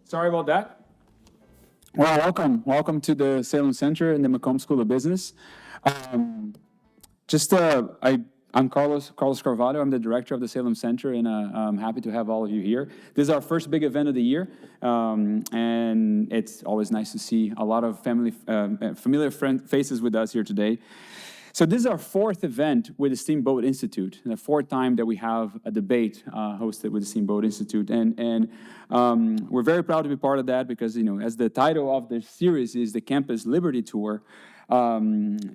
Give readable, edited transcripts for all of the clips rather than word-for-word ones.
Sorry about that. Well, welcome to the Salem Center and the McComb School of Business. I'm Carlos Carvalho. I'm the director of the Salem Center, and I'm happy to have all of you here. This is our first big event of the year, and it's always nice to see a lot of familiar faces with us here today. So this is our fourth event with the Steamboat Institute, and the fourth time that we have a debate hosted with the Steamboat Institute. And we're very proud to be part of that because, as the title of the series is the Campus Liberty Tour,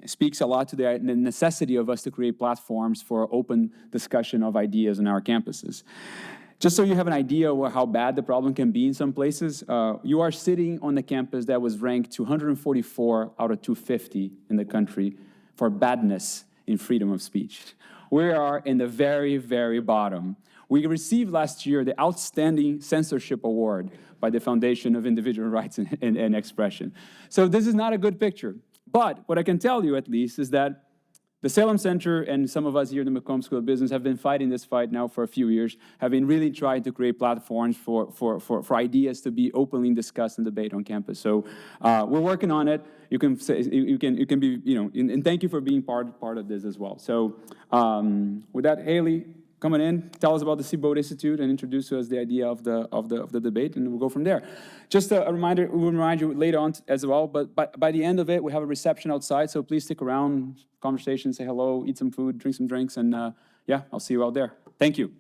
speaks a lot to the necessity of us to create platforms for open discussion of ideas on our campuses. Just so you have an idea of how bad the problem can be in some places, you are sitting on the campus that was ranked 244 out of 250 in the country for badness in freedom of speech. We are in the very, very bottom. We received last year the Outstanding Censorship Award by the Foundation of Individual Rights and Expression. So this is not a good picture. But what I can tell you, at least, is that the Salem Center and some of us here in the McComb School of Business have been fighting this fight now for a few years, have been really trying to create platforms for ideas to be openly discussed and debated on campus. So we're working on it. You can be, and thank you for being part of this as well. So with that, Haley, coming in, tell us about the Steamboat Institute and introduce to us the idea of the debate, and we'll go from there. Just a reminder, we'll remind you later on as well, but by the end of it, we have a reception outside, so please stick around, conversation, say hello, eat some food, drink some drinks, and yeah, I'll see you out there. Thank you.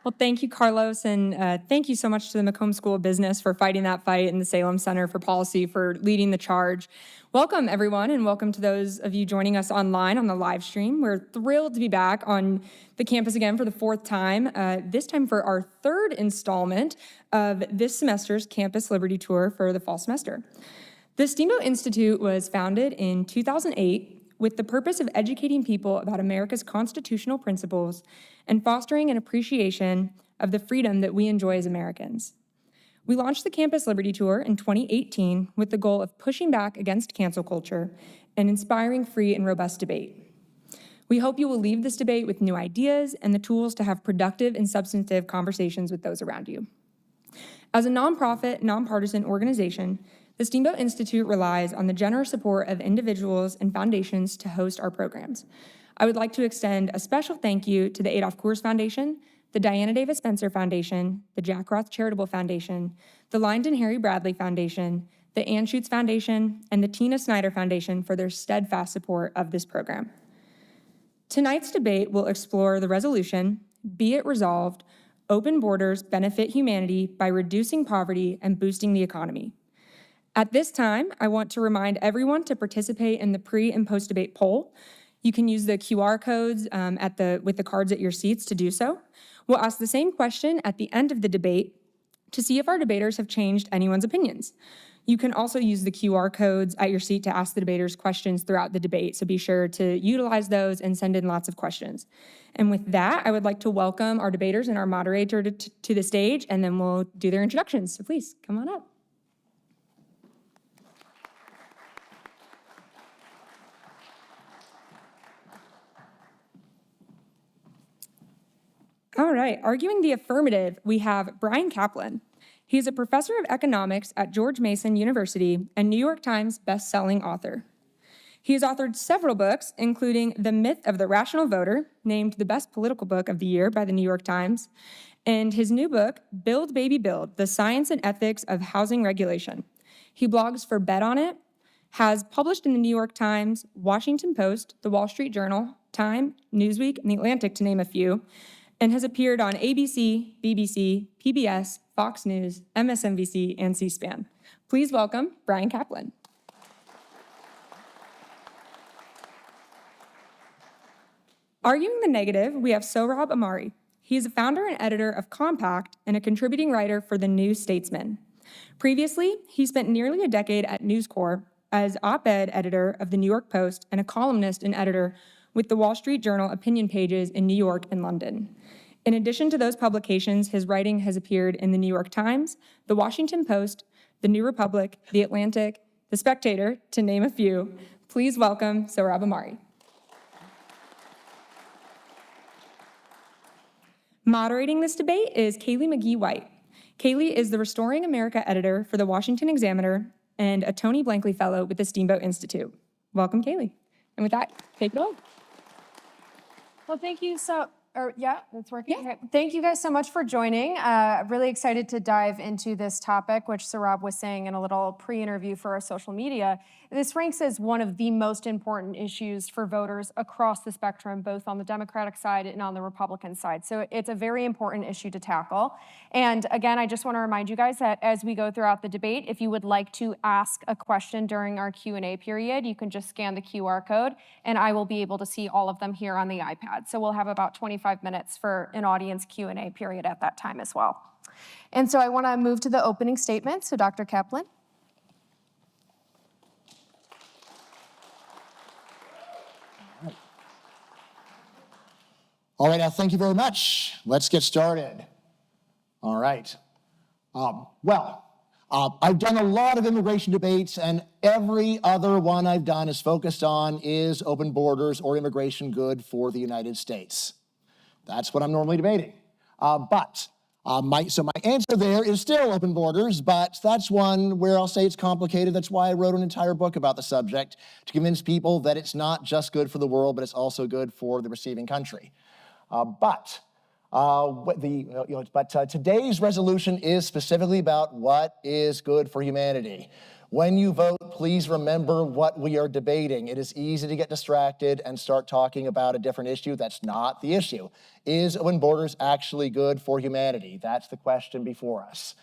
Well, thank you, Carlos, and thank you so much to the McComb School of Business for fighting that fight and the Salem Center for Policy for leading the charge. Welcome, everyone, and welcome to those of you joining us online on the live stream. We're thrilled to be back on the campus again for the fourth time, this time for our third installment of this semester's Campus Liberty Tour for the fall semester. The Steamboat Institute was founded in 2008 with the purpose of educating people about America's constitutional principles and fostering an appreciation of the freedom that we enjoy as Americans. We launched the Campus Liberty Tour in 2018 with the goal of pushing back against cancel culture and inspiring free and robust debate. We hope you will leave this debate with new ideas and the tools to have productive and substantive conversations with those around you. As a nonprofit, nonpartisan organization, the Steamboat Institute relies on the generous support of individuals and foundations to host our programs. I would like to extend a special thank you to the Adolph Coors Foundation, the Diana Davis Spencer Foundation, the Jack Roth Charitable Foundation, the Lyndon Harry Bradley Foundation, the Ann Schutz Foundation, and the Tina Snyder Foundation for their steadfast support of this program. Tonight's debate will explore the resolution, "Be it resolved, open borders benefit humanity by reducing poverty and boosting the economy." At this time, I want to remind everyone to participate in the pre- and post-debate poll. You can use the QR codes with the cards at your seats to do so. We'll ask the same question at the end of the debate to see if our debaters have changed anyone's opinions. You can also use the QR codes at your seat to ask the debaters questions throughout the debate, so be sure to utilize those and send in lots of questions. And with that, I would like to welcome our debaters and our moderator to the stage, and then we'll do their introductions. So please, come on up. All right, arguing the affirmative, we have Bryan Caplan. He's a professor of economics at George Mason University and New York Times best-selling author. He has authored several books, including The Myth of the Rational Voter, named the best political book of the year by the New York Times, and his new book, Build Baby Build, The Science and Ethics of Housing Regulation. He blogs for Bet On It, has published in the New York Times, Washington Post, The Wall Street Journal, Time, Newsweek, and The Atlantic, to name a few, and has appeared on ABC, BBC, PBS, Fox News, MSNBC, and C-SPAN. Please welcome Bryan Caplan. Arguing the negative, we have Sohrab Ahmari. He is a founder and editor of Compact and a contributing writer for The New Statesman. Previously, he spent nearly a decade at News Corp as op-ed editor of The New York Post and a columnist and editor with the Wall Street Journal opinion pages in New York and London. In addition to those publications, his writing has appeared in the New York Times, the Washington Post, the New Republic, the Atlantic, the Spectator, to name a few. Please welcome Sohrab Ahmari. Moderating this debate is Kaylee McGhee White. Kaylee is the Restoring America editor for the Washington Examiner and a Tony Blankley Fellow with the Steamboat Institute. Welcome, Kaylee. And with that, take it on. Well, thank you yeah, that's working. Yeah. Okay. Thank you guys so much for joining. Really excited to dive into this topic, which Sohrab was saying in a little pre-interview for our social media. This ranks as one of the most important issues for voters across the spectrum, both on the Democratic side and on the Republican side. So it's a very important issue to tackle. And again, I just want to remind you guys that as we go throughout the debate, if you would like to ask a question during our Q&A period, you can just scan the QR code and I will be able to see all of them here on the iPad. So we'll have about 25 minutes for an audience Q&A period at that time as well. And so I want to move to the opening statement. So Dr. Caplan. All right, now thank you very much. Let's get started. All right. I've done a lot of immigration debates, and every other one I've done is focused on is open borders or immigration good for the United States. That's what I'm normally debating. My answer there is still open borders, but that's one where I'll say it's complicated. That's why I wrote an entire book about the subject, to convince people that it's not just good for the world, but it's also good for the receiving country. Today's resolution is specifically about what is good for humanity. When you vote, please remember what we are debating. It is easy to get distracted and start talking about a different issue. That's not the issue. Is open borders actually good for humanity? That's the question before us.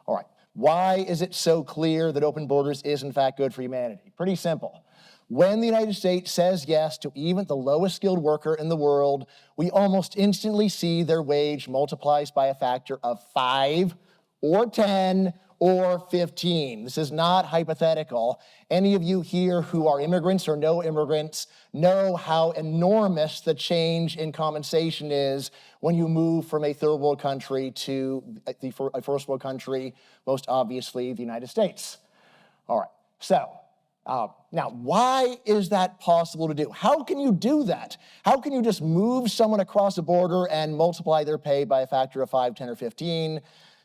All right, why is it so clear that open borders is in fact good for humanity? Pretty simple. When the United States says yes to even the lowest skilled worker in the world, we almost instantly see their wage multiplies by a factor of 5 or 10 or 15. This is not hypothetical. Any of you here who are immigrants or know immigrants know how enormous the change in compensation is when you move from a third world country to a first world country, most obviously the United States. All right, so now, why is that possible to do? How can you do that? How can you just move someone across the border and multiply their pay by a factor of 5, 10, or 15?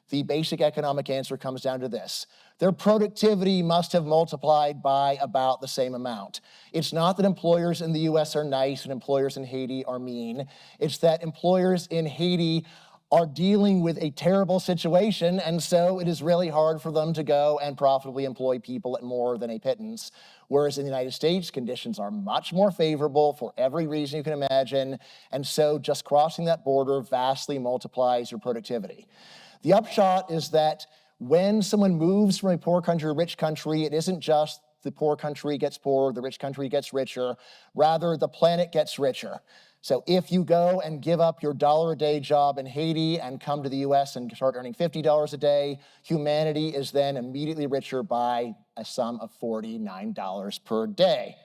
The basic economic answer comes down to this. Their productivity must have multiplied by about the same amount. It's not that employers in the US are nice and employers in Haiti are mean. It's that employers in Haiti are dealing with a terrible situation, and so it is really hard for them to go and profitably employ people at more than a pittance. Whereas in the United States, conditions are much more favorable for every reason you can imagine, and so just crossing that border vastly multiplies your productivity. The upshot is that when someone moves from a poor country to a rich country, it isn't just the poor country gets poorer, the rich country gets richer. Rather, the planet gets richer. So if you go and give up your $1 a day job in Haiti and come to the US and start earning $50 a day, humanity is then immediately richer by a sum of $49 per day.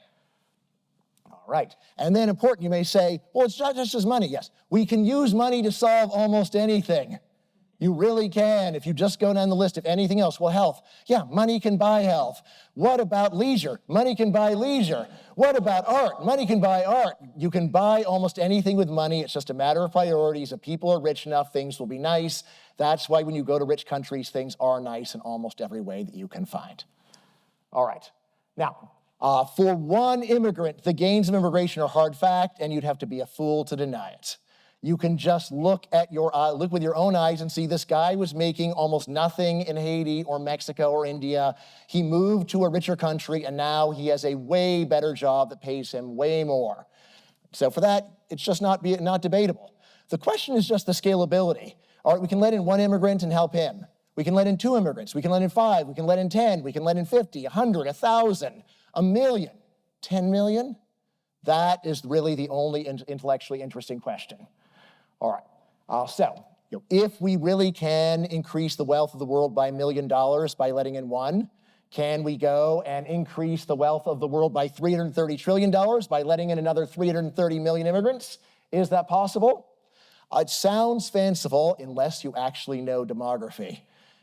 All right, and then important, you may say, well, it's not just money. Yes, we can use money to solve almost anything. You really can, if you just go down the list of anything else. Well, health, yeah, money can buy health. What about leisure? Money can buy leisure. What about art? Money can buy art. You can buy almost anything with money. It's just a matter of priorities. If people are rich enough, things will be nice. That's why when you go to rich countries, things are nice in almost every way that you can find. All right, now, for one immigrant, the gains of immigration are hard fact, and you'd have to be a fool to deny it. You can just look with your own eyes and see this guy was making almost nothing in Haiti or Mexico or India. He moved to a richer country, and now he has a way better job that pays him way more. So for that, it's just not debatable. The question is just the scalability. All right, we can let in one immigrant and help him. We can let in 2 immigrants. We can let in 5. We can let in 10. We can let in 50, 100, 1,000, 1 million, 10 million. That is really the only intellectually interesting question. All right, if we really can increase the wealth of the world by $1 million by letting in 1, can we go and increase the wealth of the world by $330 trillion by letting in another 330 million immigrants? Is that possible? It sounds fanciful unless you actually know demography.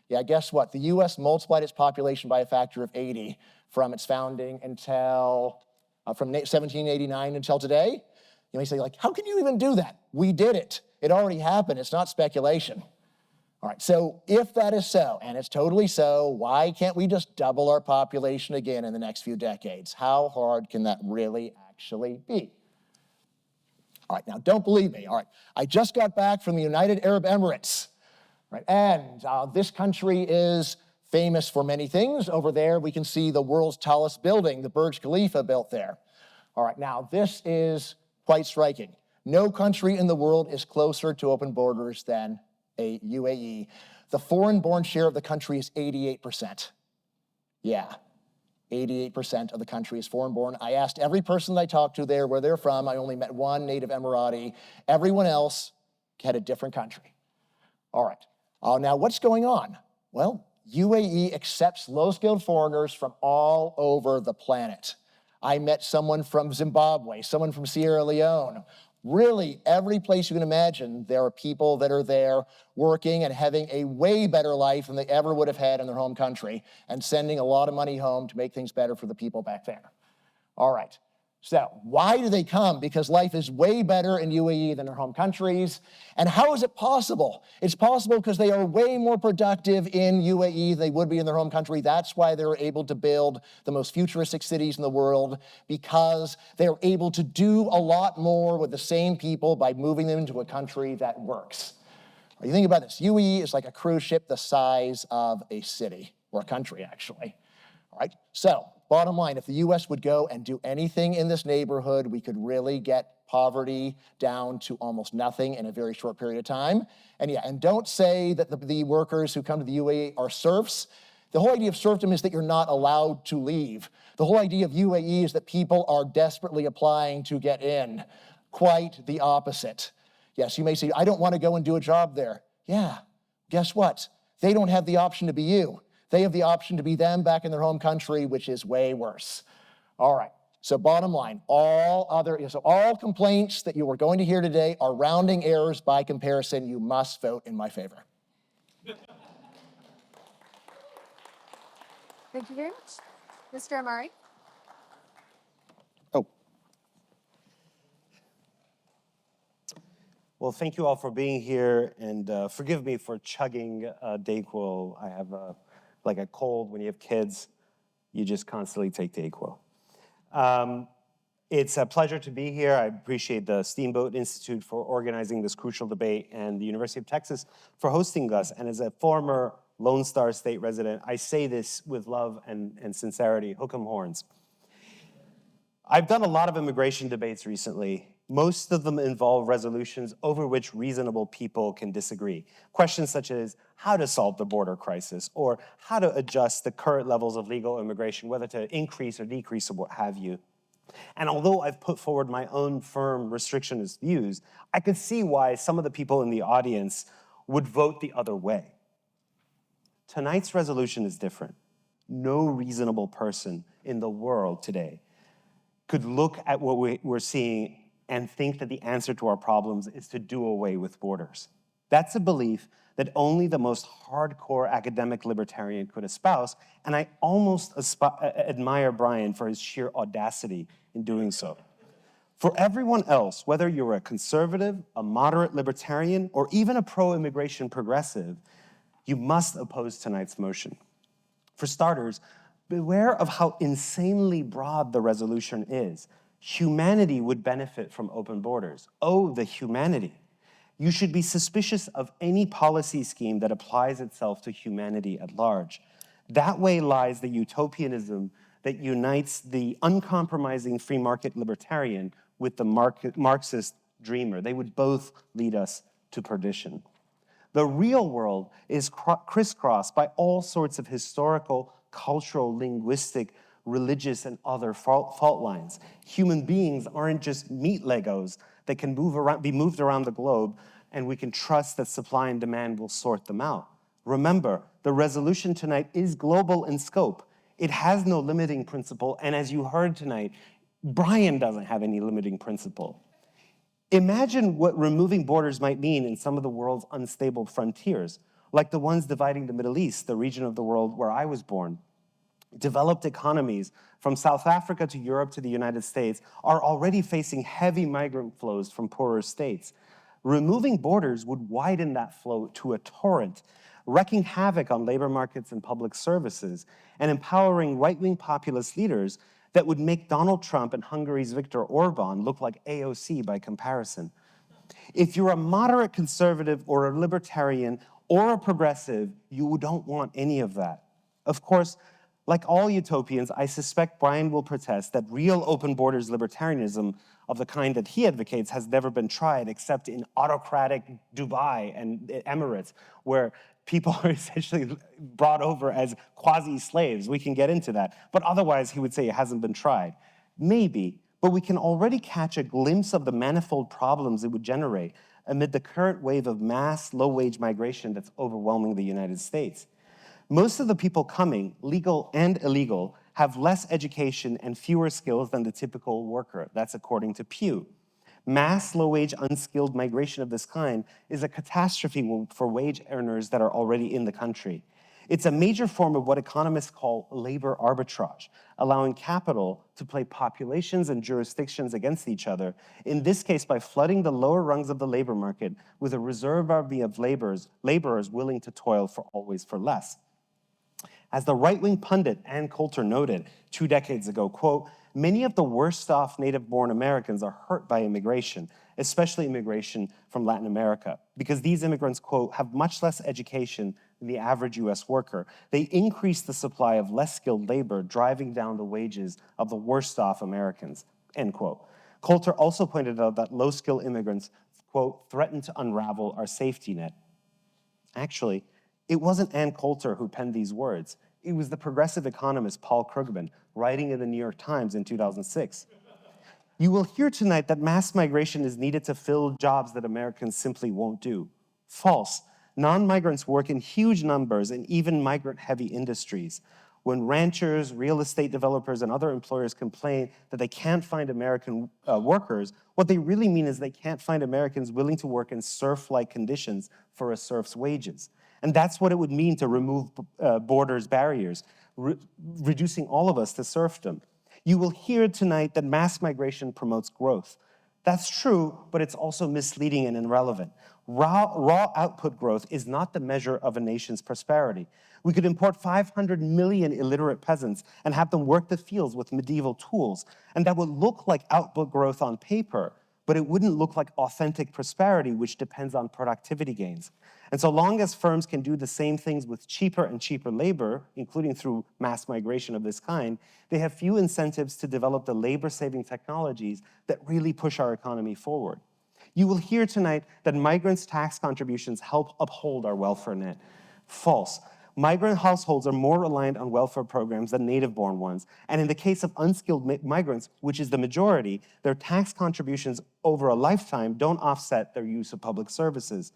Yeah, guess what? The US multiplied its population by a factor of 80 from its founding until, from 1789 until today. You may say, like, how can you even do that? We did it. It already happened. It's not speculation. All right, so if that is so, and it's totally so, why can't we just double our population again in the next few decades? How hard can that really actually be? All right, now don't believe me. All right, I just got back from the United Arab Emirates, right? And this country is famous for many things. Over there, we can see the world's tallest building, the Burj Khalifa built there. All right, now this is quite striking. No country in the world is closer to open borders than a UAE. The foreign-born share of the country is 88%. Yeah, 88% of the country is foreign-born. I asked every person that I talked to there where they're from. I only met one native Emirati. Everyone else had a different country. All right, now what's going on? Well, UAE accepts low-skilled foreigners from all over the planet. I met someone from Zimbabwe, someone from Sierra Leone. Really, every place you can imagine, there are people that are there working and having a way better life than they ever would have had in their home country and sending a lot of money home to make things better for the people back there. All right, so why do they come? Because life is way better in UAE than their home countries. And how is it possible? It's possible because they are way more productive in UAE than they would be in their home country. That's why they're able to build the most futuristic cities in the world, because they're able to do a lot more with the same people by moving them into a country that works. You think about this, UAE is like a cruise ship the size of a city, or a country actually. All right, so bottom line, if the US would go and do anything in this neighborhood, we could really get poverty down to almost nothing in a very short period of time. And yeah, and don't say that the workers who come to the UAE are serfs. The whole idea of serfdom is that you're not allowed to leave. The whole idea of UAE is that people are desperately applying to get in. Quite the opposite. Yes, you may say, I don't want to go and do a job there. Yeah, guess what? They don't have the option to be you. They have the option to be them back in their home country, which is way worse. All right, so bottom line, all complaints that you are going to hear today are rounding errors by comparison. You must vote in my favor. Thank you very much. Mr. Ahmari? Oh. Well, thank you all for being here, and forgive me for chugging Dayquil. I have like a cold. When you have kids, you just constantly take Dayquil. It's a pleasure to be here. I appreciate the Steamboat Institute for organizing this crucial debate and the University of Texas for hosting us. And as a former Lone Star State resident, I say this with love and sincerity, hook 'em horns. I've done a lot of immigration debates recently. Most of them involve resolutions over which reasonable people can disagree. Questions such as how to solve the border crisis or how to adjust the current levels of legal immigration, whether to increase or decrease or what have you. And although I've put forward my own firm restrictionist views, I could see why some of the people in the audience would vote the other way. Tonight's resolution is different. No reasonable person in the world today could look at what we're seeing and think that the answer to our problems is to do away with borders. That's a belief that only the most hardcore academic libertarian could espouse, and I almost admire Bryan for his sheer audacity in doing so. For everyone else, whether you're a conservative, a moderate libertarian, or even a pro-immigration progressive, you must oppose tonight's motion. For starters, beware of how insanely broad the resolution is. Humanity would benefit from open borders. Oh, the humanity. You should be suspicious of any policy scheme that applies itself to humanity at large. That way lies the utopianism that unites the uncompromising free market libertarian with the Marxist dreamer. They would both lead us to perdition. The real world is crisscrossed by all sorts of historical, cultural, linguistic, religious, and other fault lines. Human beings aren't just meat Legos that can be moved around the globe, and we can trust that supply and demand will sort them out. Remember, the resolution tonight is global in scope. It has no limiting principle, and as you heard tonight, Bryan doesn't have any limiting principle. Imagine what removing borders might mean in some of the world's unstable frontiers, like the ones dividing the Middle East, the region of the world where I was born. Developed economies, from South Africa to Europe to the United States, are already facing heavy migrant flows from poorer states. Removing borders would widen that flow to a torrent, wreaking havoc on labor markets and public services, and empowering right-wing populist leaders that would make Donald Trump and Hungary's Viktor Orban look like AOC by comparison. If you're a moderate conservative or a libertarian or a progressive, you don't want any of that. Of course, like all utopians, I suspect Bryan will protest that real open borders libertarianism of the kind that he advocates has never been tried except in autocratic Dubai and Emirates, where people are essentially brought over as quasi-slaves. We can get into that. But otherwise, he would say it hasn't been tried. Maybe, but we can already catch a glimpse of the manifold problems it would generate amid the current wave of mass low-wage migration that's overwhelming the United States. Most of the people coming, legal and illegal, have less education and fewer skills than the typical worker. That's according to Pew. Mass low-wage, unskilled migration of this kind is a catastrophe for wage earners that are already in the country. It's a major form of what economists call labor arbitrage, allowing capital to play populations and jurisdictions against each other, in this case by flooding the lower rungs of the labor market with a reserve army of laborers willing to toil for always for less. As the right-wing pundit Ann Coulter noted 2 decades ago, quote, many of the worst off native-born Americans are hurt by immigration, especially immigration from Latin America, because these immigrants, quote, have much less education than the average US worker. They increase the supply of less skilled labor, driving down the wages of the worst off Americans, end quote. Coulter also pointed out that low-skilled immigrants, quote, threaten to unravel our safety net. Actually, it wasn't Ann Coulter who penned these words. It was the progressive economist Paul Krugman, writing in the New York Times in 2006. You will hear tonight that mass migration is needed to fill jobs that Americans simply won't do. False. Non-migrants work in huge numbers in even migrant-heavy industries. When ranchers, real estate developers, and other employers complain that they can't find American workers, what they really mean is they can't find Americans willing to work in serf-like conditions for a serf's wages. And that's what it would mean to remove borders barriers, reducing all of us to serfdom. You will hear tonight that mass migration promotes growth. That's true, but it's also misleading and irrelevant. Raw output growth is not the measure of a nation's prosperity. We could import 500 million illiterate peasants and have them work the fields with medieval tools, and that would look like output growth on paper, but it wouldn't look like authentic prosperity, which depends on productivity gains. And so long as firms can do the same things with cheaper and cheaper labor, including through mass migration of this kind, they have few incentives to develop the labor-saving technologies that really push our economy forward. You will hear tonight that migrants' tax contributions help uphold our welfare net. False. Migrant households are more reliant on welfare programs than native-born ones. And in the case of unskilled migrants, which is the majority, their tax contributions over a lifetime don't offset their use of public services.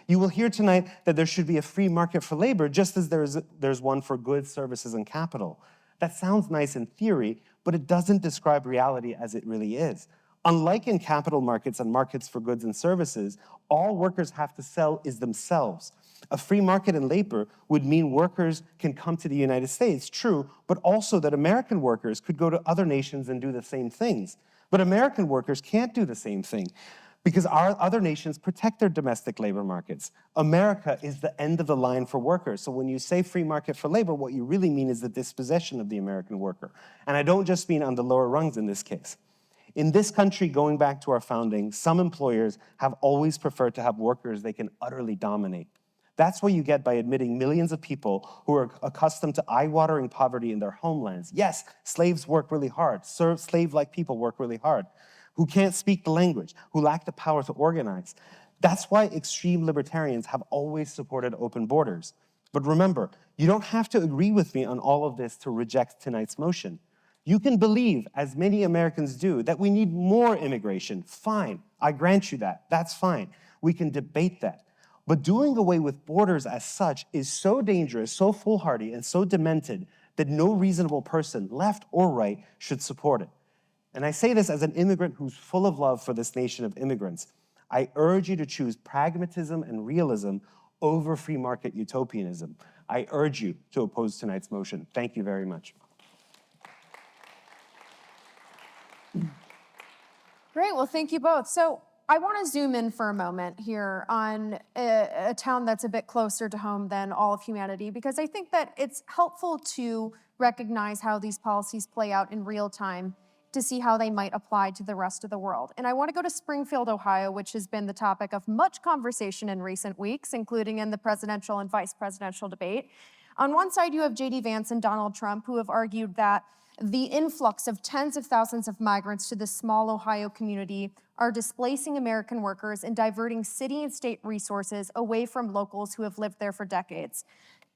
You will hear tonight that there should be a free market for labor, just as there's one for goods, services, and capital. That sounds nice in theory, but it doesn't describe reality as it really is. Unlike in capital markets and markets for goods and services, all workers have to sell is themselves. A free market in labor would mean workers can come to the United States, true, but also that American workers could go to other nations and do the same things. But American workers can't do the same thing because our other nations protect their domestic labor markets. America is the end of the line for workers. So when you say free market for labor, what you really mean is the dispossession of the American worker. And I don't just mean on the lower rungs in this case. In this country, going back to our founding, some employers have always preferred to have workers they can utterly dominate. That's what you get by admitting millions of people who are accustomed to eye-watering poverty in their homelands. Yes, slaves work really hard. Slave-like people work really hard, who can't speak the language, who lack the power to organize. That's why extreme libertarians have always supported open borders. But remember, you don't have to agree with me on all of this to reject tonight's motion. You can believe, as many Americans do, that we need more immigration. Fine, I grant you that. That's fine. We can debate that. But doing away with borders as such is so dangerous, so foolhardy, and so demented that no reasonable person, left or right, should support it. And I say this as an immigrant who's full of love for this nation of immigrants. I urge you to choose pragmatism and realism over free market utopianism. I urge you to oppose tonight's motion. Thank you very much. Great, well, thank you both. So I want to zoom in for a moment here on a town that's a bit closer to home than all of humanity, because I think that it's helpful to recognize how these policies play out in real time to see how they might apply to the rest of the world. And I want to go to Springfield, Ohio, which has been the topic of much conversation in recent weeks, including in the presidential and vice presidential debate. On one side, you have J.D. Vance and Donald Trump, who have argued that the influx of tens of thousands of migrants to this small Ohio community are displacing American workers and diverting city and state resources away from locals who have lived there for decades.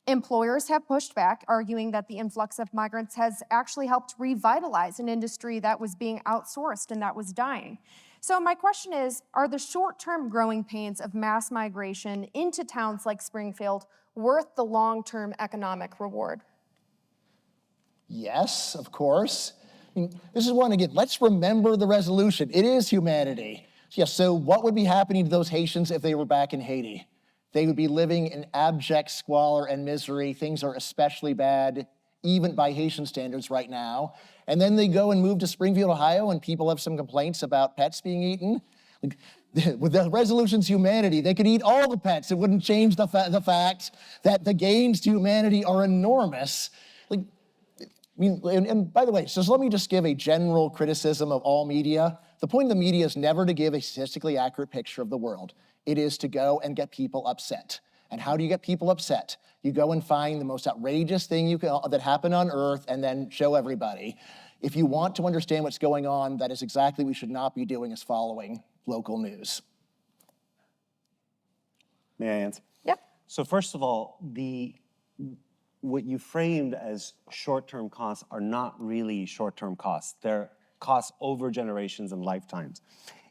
Employers have pushed back, arguing that the influx of migrants has actually helped revitalize an industry that was being outsourced and that was dying. So my question is, are the short-term growing pains of mass migration into towns like Springfield worth the long-term economic reward? Yes, of course. I mean, this is one, again, let's remember the resolution. It is humanity. Yes, so what would be happening to those Haitians if they were back in Haiti? They would be living in abject squalor and misery. Things are especially bad, even by Haitian standards right now. And then they go and move to Springfield, Ohio, and people have some complaints about pets being eaten. Like, with the resolution's humanity, they could eat all the pets. It wouldn't change the fact that the gains to humanity are enormous. Like, I mean, and by the way, so let me just give a general criticism of all media. The point of the media is never to give a statistically accurate picture of the world. It is to go and get people upset. And how do you get people upset? You go and find the most outrageous thing that happened on Earth and then show everybody. If you want to understand what's going on, that is exactly what we should not be doing, is following local news. May I answer? Yep. So first of all, what you framed as short-term costs are not really short-term costs. They're costs over generations and lifetimes.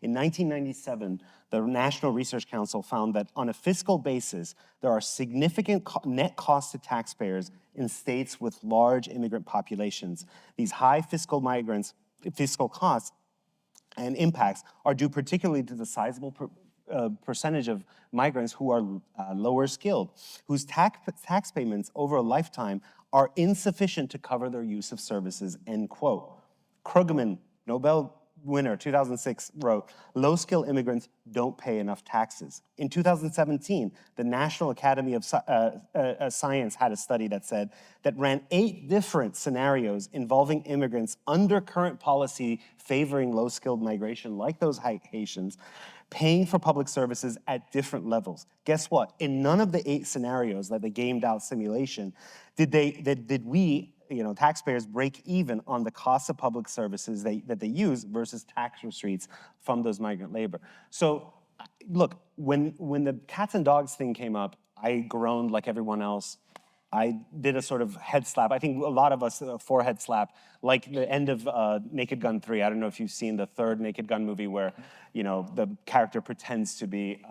In 1997, the National Research Council found that on a fiscal basis, there are significant net costs to taxpayers in states with large immigrant populations. These high fiscal costs and impacts are due particularly to the sizable percentage of migrants who are lower skilled, whose tax payments over a lifetime are insufficient to cover their use of services, end quote. Krugman, Nobel winner, 2006, wrote, low-skill immigrants don't pay enough taxes. In 2017, the National Academy of Science had a study that ran 8 different scenarios involving immigrants under current policy favoring low-skilled migration, like those Haitians, paying for public services at different levels. Guess what? In none of the 8 scenarios that they gamed out simulation did we, taxpayers break even on the cost of public services that they use versus tax receipts from those migrant labor. So look, when the cats and dogs thing came up, I groaned like everyone else. I did a sort of head slap. I think a lot of us, a forehead slap, like the end of Naked Gun 3. I don't know if you've seen the third Naked Gun movie where, the character pretends to be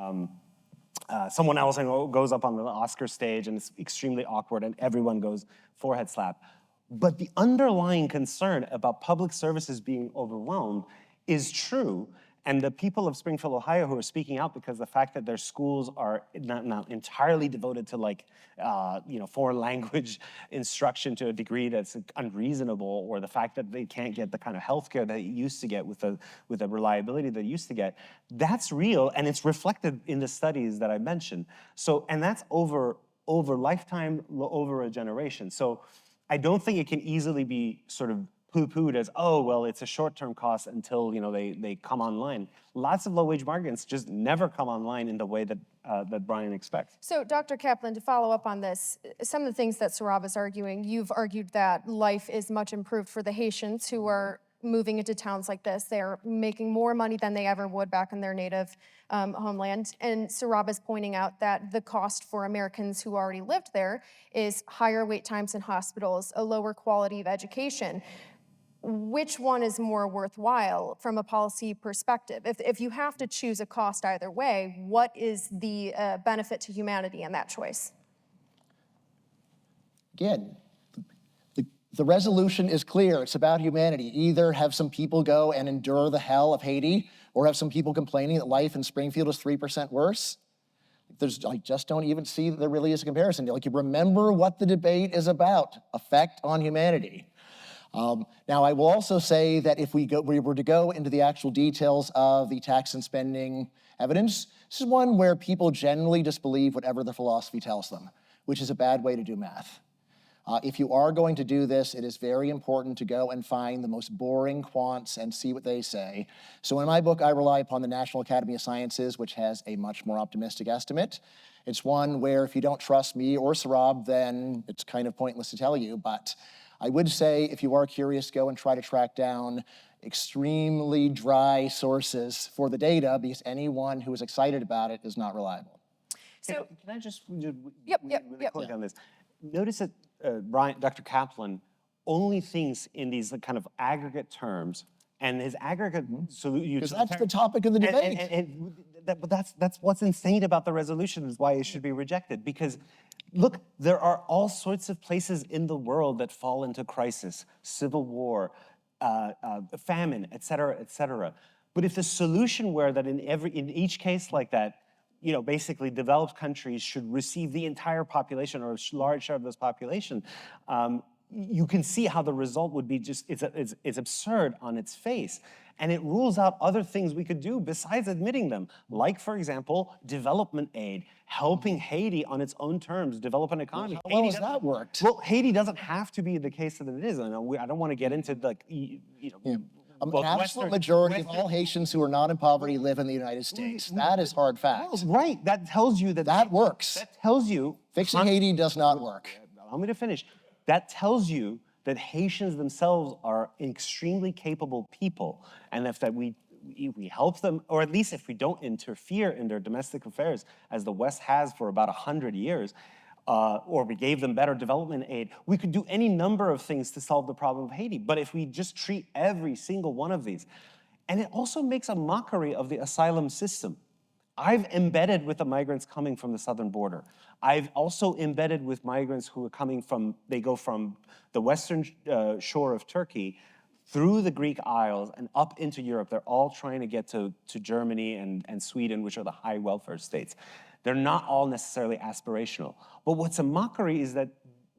someone else and goes up on the Oscar stage and it's extremely awkward and everyone goes forehead slap. But the underlying concern about public services being overwhelmed is true. And the people of Springfield, Ohio, who are speaking out because the fact that their schools are not entirely devoted to foreign language instruction to a degree that's unreasonable, or the fact that they can't get the kind of healthcare that they used to get with the reliability they used to get, that's real, and it's reflected in the studies that I mentioned. So, and that's over lifetime, over a generation. So I don't think it can easily be sort of poo-pooed as, oh, well, it's a short-term cost until they come online. Lots of low-wage migrants just never come online in the way that Bryan expects. So, Dr. Caplan, to follow up on this, some of the things that Sohrab is arguing, you've argued that life is much improved for the Haitians who are moving into towns like this. They're making more money than they ever would back in their native homeland. And Sohrab is pointing out that the cost for Americans who already lived there is higher wait times in hospitals, a lower quality of education. Which one is more worthwhile from a policy perspective? If you have to choose a cost either way, what is the benefit to humanity in that choice? Again, the resolution is clear. It's about humanity. Either have some people go and endure the hell of Haiti, or have some people complaining that life in Springfield is 3% worse. I just don't even see that there really is a comparison. Like, you remember what the debate is about: effect on humanity. Now, I will also say that if we were to go into the actual details of the tax and spending evidence, this is one where people generally just believe whatever the philosophy tells them, which is a bad way to do math. If you are going to do this, it is very important to go and find the most boring quants and see what they say. So in my book, I rely upon the National Academy of Sciences, which has a much more optimistic estimate. It's one where if you don't trust me or Sohrab, then it's kind of pointless to tell you. But I would say if you are curious, go and try to track down extremely dry sources for the data, because anyone who is excited about it is not reliable. So, can I just Yep, really quick on this? Notice that Dr. Caplan only thinks in these kind of aggregate terms, and his aggregate solution. Because that's the topic of the debate. But that's what's insane about the resolution, is why it should be rejected. Because look, there are all sorts of places in the world that fall into crisis, civil war, famine, et cetera, et cetera. But if the solution were that in each case like that, basically developed countries should receive the entire population or a large share of this population, you can see how the result would be it's absurd on its face. And it rules out other things we could do besides admitting them. Like, for example, development aid, helping Haiti on its own terms develop an economy. How well has that worked? Well, Haiti doesn't have to be the case that it is. I don't want to get into An absolute majority of all Haitians who are not in poverty live in the United States. That is hard fact. Right, that tells you that works. That tells you fixing Haiti does not work. I'm going to finish. That tells you that Haitians themselves are extremely capable people, and if we help them, or at least if we don't interfere in their domestic affairs, as the West has for about 100 years, or we gave them better development aid, we could do any number of things to solve the problem of Haiti. But if we just treat every single one of these, and it also makes a mockery of the asylum system. I've embedded with the migrants coming from the southern border. I've also embedded with migrants who are they go from the western shore of Turkey through the Greek Isles and up into Europe. They're all trying to get to Germany and Sweden, which are the high welfare states. They're not all necessarily aspirational. But what's a mockery is that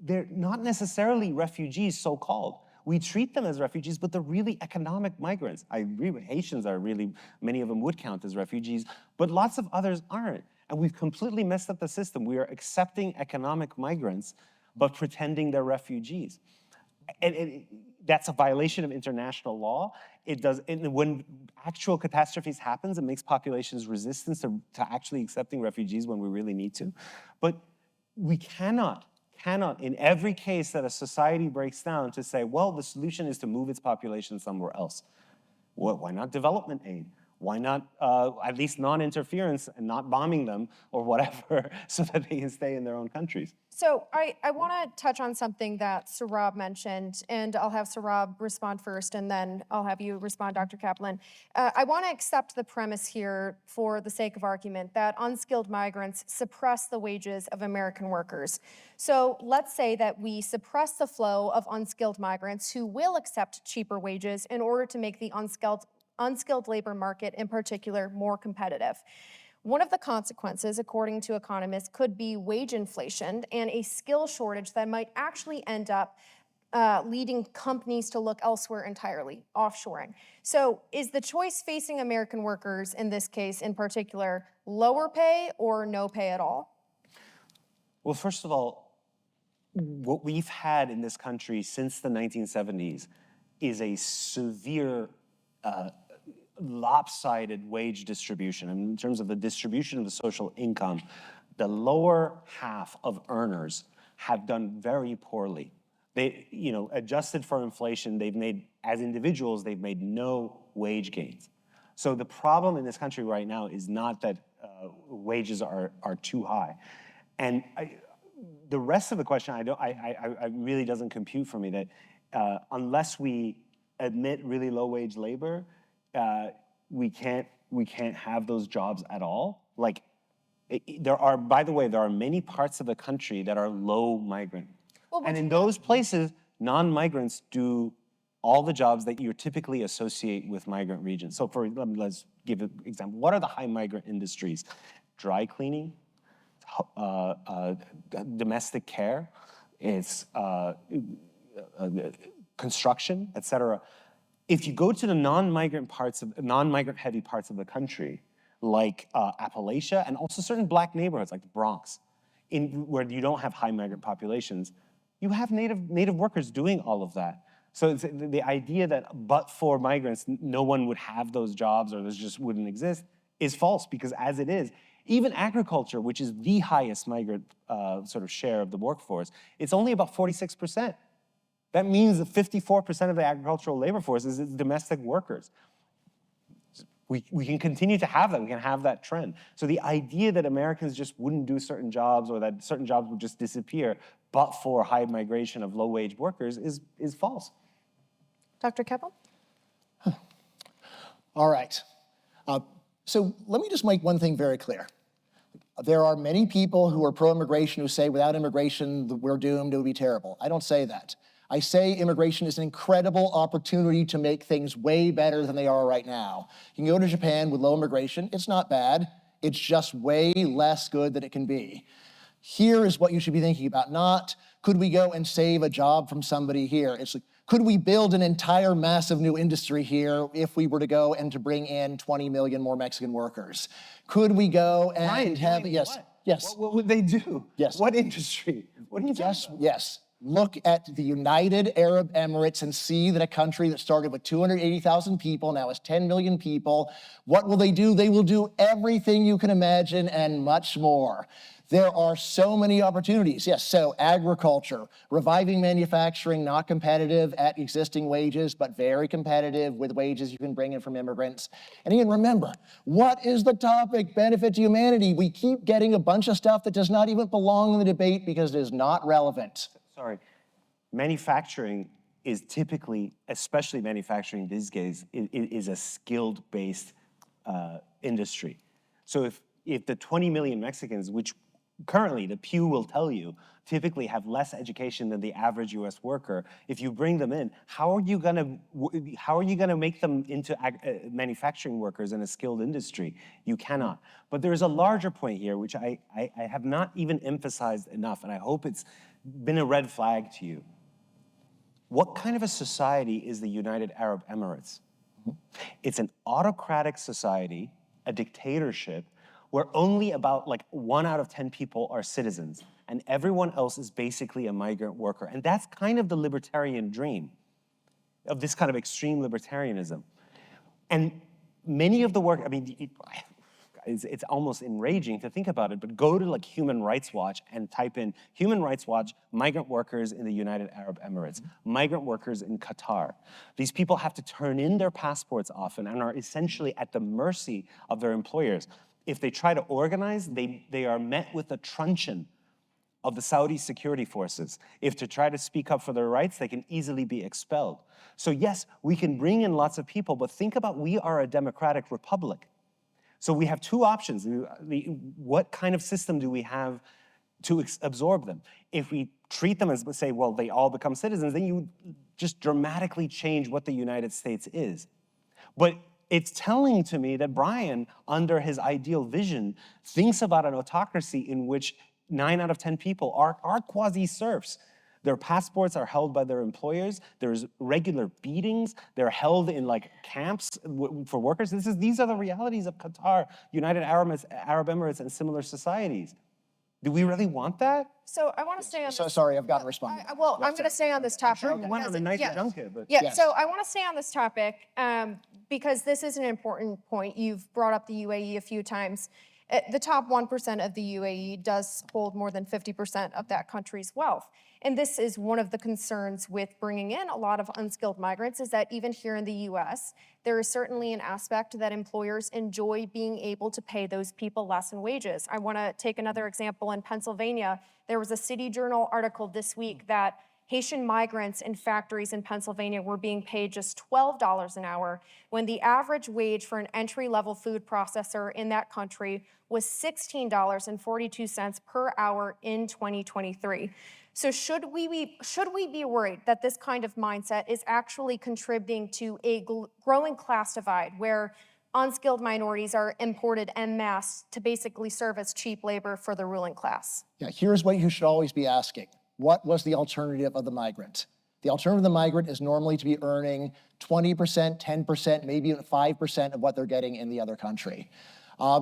they're not necessarily refugees, so-called. We treat them as refugees, but they're really economic migrants. I agree with Haitians are really, many of them would count as refugees, but lots of others aren't. And we've completely messed up the system. We are accepting economic migrants, but pretending they're refugees. And that's a violation of international law. When actual catastrophes happens, it makes populations resistant to actually accepting refugees when we really need to. But we cannot, in every case that a society breaks down, to say, well, the solution is to move its population somewhere else. Well, why not development aid? Why not at least non-interference and not bombing them or whatever so that they can stay in their own countries? So I want to touch on something that Sohrab mentioned, and I'll have Sohrab respond first, and then I'll have you respond, Dr. Caplan. I want to accept the premise here, for the sake of argument, that unskilled migrants suppress the wages of American workers. So let's say that we suppress the flow of unskilled migrants who will accept cheaper wages in order to make the unskilled labor market in particular more competitive. One of the consequences, according to economists, could be wage inflation and a skill shortage that might actually end up leading companies to look elsewhere entirely, offshoring. So is the choice facing American workers, in this case in particular, lower pay or no pay at all? Well, first of all, what we've had in this country since the 1970s is a severe lopsided wage distribution. In terms of the distribution of the social income, the lower half of earners have done very poorly. They, adjusted for inflation, as individuals, they've made no wage gains. So the problem in this country right now is not that wages are too high. And the rest of the question, I really doesn't compute for me that unless we admit really low wage labor, we can't have those jobs at all. Like, by the way, there are many parts of the country that are low migrant. Well, and in those places, non-migrants do all the jobs that you typically associate with migrant regions. So let's give an example. What are the high migrant industries? Dry cleaning, domestic care, it's construction, et cetera. If you go to the non-migrant heavy parts of the country, like Appalachia, and also certain black neighborhoods like the Bronx, where you don't have high migrant populations, you have native workers doing all of that. So it's the idea that but for migrants, no one would have those jobs or those just wouldn't exist is false, because as it is, even agriculture, which is the highest migrant sort of share of the workforce, it's only about 46%. That means that 54% of the agricultural labor force is domestic workers. We can continue to have that. We can have that trend. So the idea that Americans just wouldn't do certain jobs or that certain jobs would just disappear but for high migration of low-wage workers is false. Dr. Caplan? All right. So let me just make one thing very clear. There are many people who are pro-immigration who say without immigration, we're doomed, it would be terrible. I don't say that. I say immigration is an incredible opportunity to make things way better than they are right now. You can go to Japan with low immigration. It's not bad. It's just way less good than it can be. Here is what you should be thinking about, not could we go and save a job from somebody here? It's like, could we build an entire massive new industry here if we were to go and to bring in 20 million more Mexican workers? Could we go and have, yes, what? Yes. What would they do? Yes. What industry? What are you talking about? Yes. Look at the United Arab Emirates and see that a country that started with 280,000 people now has 10 million people. What will they do? They will do everything you can imagine and much more. There are so many opportunities. Yes, so agriculture, reviving manufacturing, not competitive at existing wages, but very competitive with wages you can bring in from immigrants. And again, remember, what is the topic? Benefit to humanity. We keep getting a bunch of stuff that does not even belong in the debate because it is not relevant. Sorry, manufacturing is typically, especially manufacturing these days, is a skilled-based industry. So if the 20 million Mexicans, which currently the Pew will tell you, typically have less education than the average US worker, if you bring them in, how are you gonna make them into manufacturing workers in a skilled industry? You cannot. But there is a larger point here, which I have not even emphasized enough, and I hope it's been a red flag to you. What kind of a society is the United Arab Emirates? It's an autocratic society, a dictatorship, where only about 1 out of 10 people are citizens, and everyone else is basically a migrant worker. And that's kind of the libertarian dream of this kind of extreme libertarianism. And many of the work, I mean, it's almost enraging to think about it, but go to Human Rights Watch and type in Human Rights Watch, migrant workers in the United Arab Emirates, migrant workers in Qatar. These people have to turn in their passports often and are essentially at the mercy of their employers. If they try to organize, they are met with a truncheon of the Saudi security forces. If to try to speak up for their rights, they can easily be expelled. So yes, we can bring in lots of people, but think about we are a democratic republic. So we have two options. What kind of system do we have to absorb them? If we treat them as, say, well, they all become citizens, then you just dramatically change what the United States is. But it's telling to me that Bryan, under his ideal vision, thinks about an autocracy in which 9 out of 10 people are quasi-serfs. Their passports are held by their employers. There's regular beatings. They're held in camps for workers. These are the realities of Qatar, United Arab Emirates, and similar societies. Do we really want that? So I want to stay on So this. sorry, I've got to respond. I'm going to stay on this topic. Sure, we went on a nice Yeah. junket, but Yeah, Yes. so I want to stay on this topic because this is an important point. You've brought up the UAE a few times. The top 1% of the UAE does hold more than 50% of that country's wealth. And this is one of the concerns with bringing in a lot of unskilled migrants, is that even here in the US, there is certainly an aspect that employers enjoy being able to pay those people less in wages. I want to take another example in Pennsylvania. There was a City Journal article this week that Haitian migrants in factories in Pennsylvania were being paid just $12 an hour, when the average wage for an entry-level food processor in that country was $16.42 per hour in 2023. So should we be worried that this kind of mindset is actually contributing to a growing class divide where unskilled minorities are imported en masse to basically serve as cheap labor for the ruling class? Yeah, here's what you should always be asking. What was the alternative of the migrant? The alternative to the migrant is normally to be earning 20%, 10%, maybe even 5% of what they're getting in the other country.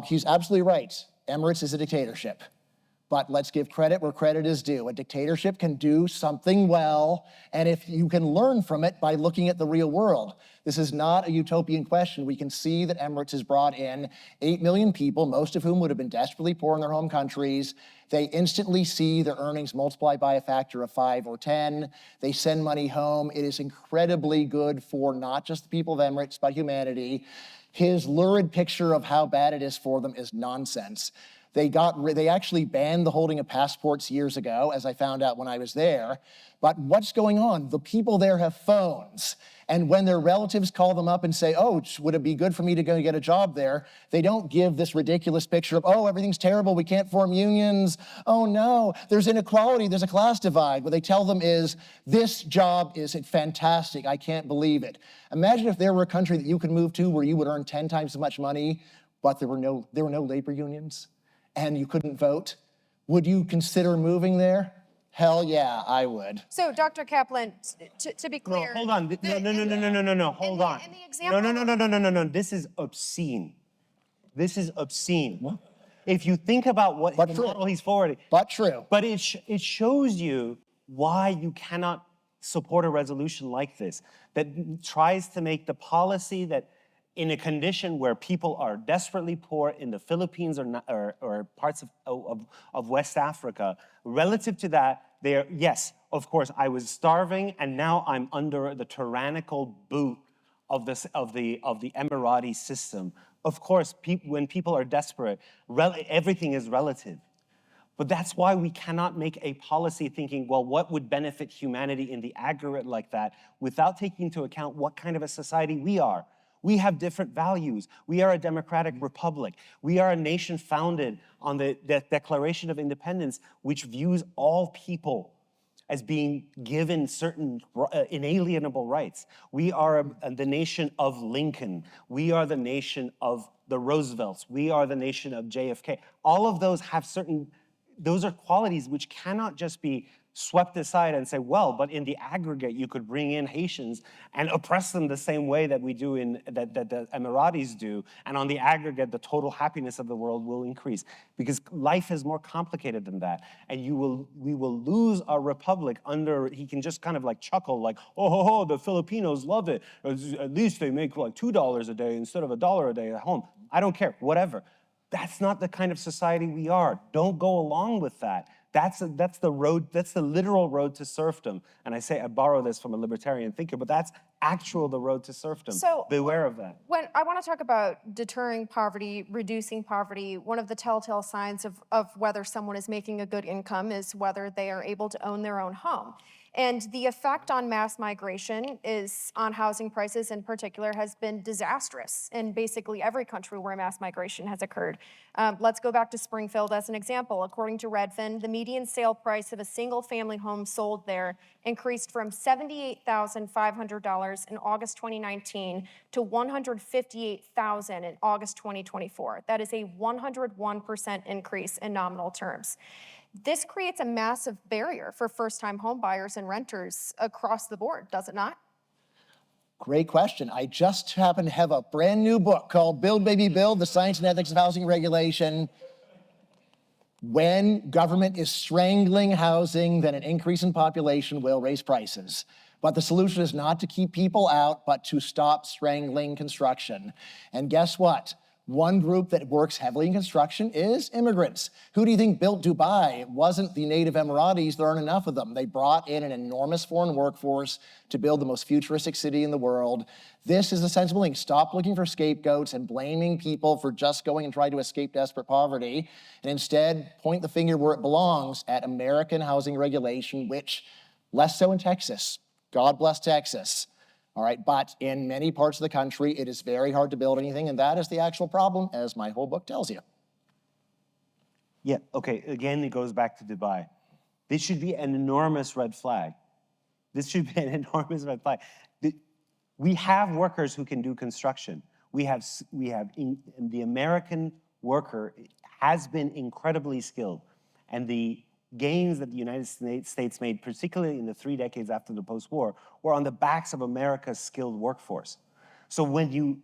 He's absolutely right. Emirates is a dictatorship. But let's give credit where credit is due. A dictatorship can do something well, and if you can learn from it by looking at the real world. This is not a utopian question. We can see that Emirates has brought in 8 million people, most of whom would have been desperately poor in their home countries. They instantly see their earnings multiplied by a factor of 5 or 10. They send money home. It is incredibly good for not just the people of Emirates, but humanity. His lurid picture of how bad it is for them is nonsense. They actually banned the holding of passports years ago, as I found out when I was there. But what's going on? The people there have phones. And when their relatives call them up and say, oh, would it be good for me to go get a job there? They don't give this ridiculous picture of, oh, everything's terrible, we can't form unions. Oh no, there's inequality, there's a class divide. What they tell them is, this job is fantastic, I can't believe it. Imagine if there were a country that you could move to where you would earn 10 times as much money, but there were no labor unions, and you couldn't vote. Would you consider moving there? Hell yeah, I would. So, Dr. Caplan, to be clear. No, hold on. No, hold on. In the example, No. This is obscene. This is obscene. What? If you think about what the model he's forwarding. But true. But it shows you why you cannot support a resolution like this, that tries to make the policy that in a condition where people are desperately poor in the Philippines or parts of West Africa, relative to that, yes, of course, I was starving and now I'm under the tyrannical boot of the Emirati system. Of course, when people are desperate, everything is relative. But that's why we cannot make a policy thinking, well, what would benefit humanity in the aggregate like that without taking into account what kind of a society we are. We have different values. We are a democratic republic. We are a nation founded on the Declaration of Independence, which views all people as being given certain inalienable rights. We are the nation of Lincoln. We are the nation of the Roosevelts. We are the nation of JFK. All of those have those are qualities which cannot just be swept aside and say, well, but in the aggregate, you could bring in Haitians and oppress them the same way that we do that the Emiratis do. And on the aggregate, the total happiness of the world will increase, because life is more complicated than that. And we will lose our republic under, he can just kind of like chuckle like, oh, the Filipinos love it. At least they make like $2 a day instead of $1 a day at home. I don't care, whatever. That's not the kind of society we are. Don't go along with that. That's the road, that's the literal road to serfdom. And I borrow this from a libertarian thinker, but that's the road to serfdom. So beware of that. When I want to talk about deterring poverty, reducing poverty, one of the telltale signs of whether someone is making a good income is whether they are able to own their own home. And the effect on mass migration on housing prices in particular has been disastrous in basically every country where mass migration has occurred. Let's go back to Springfield as an example. According to Redfin, the median sale price of a single family home sold there increased from $78,500 in August 2019 to $158,000 in August 2024. That is a 101% increase in nominal terms. This creates a massive barrier for first-time home buyers and renters across the board, does it not? Great question. I just happen to have a brand new book called Build, Baby Build, The Science and Ethics of Housing Regulation. When government is strangling housing, then an increase in population will raise prices. But the solution is not to keep people out, but to stop strangling construction. And guess what? One group that works heavily in construction is immigrants. Who do you think built Dubai? It wasn't the native Emiratis. There aren't enough of them. They brought in an enormous foreign workforce to build the most futuristic city in the world. This is a sensible thing. Stop looking for scapegoats and blaming people for just going and trying to escape desperate poverty, and instead point the finger where it belongs, at American housing regulation, which less so in Texas. God bless Texas. All right, but in many parts of the country, it is very hard to build anything, and that is the actual problem, as my whole book tells you. Yeah, okay, again, it goes back to Dubai. This should be an enormous red flag. This should be an enormous red flag. We have workers who can do construction. The American worker has been incredibly skilled, and the gains that the United States made, particularly in the 3 decades after the post-war, were on the backs of America's skilled workforce. So when you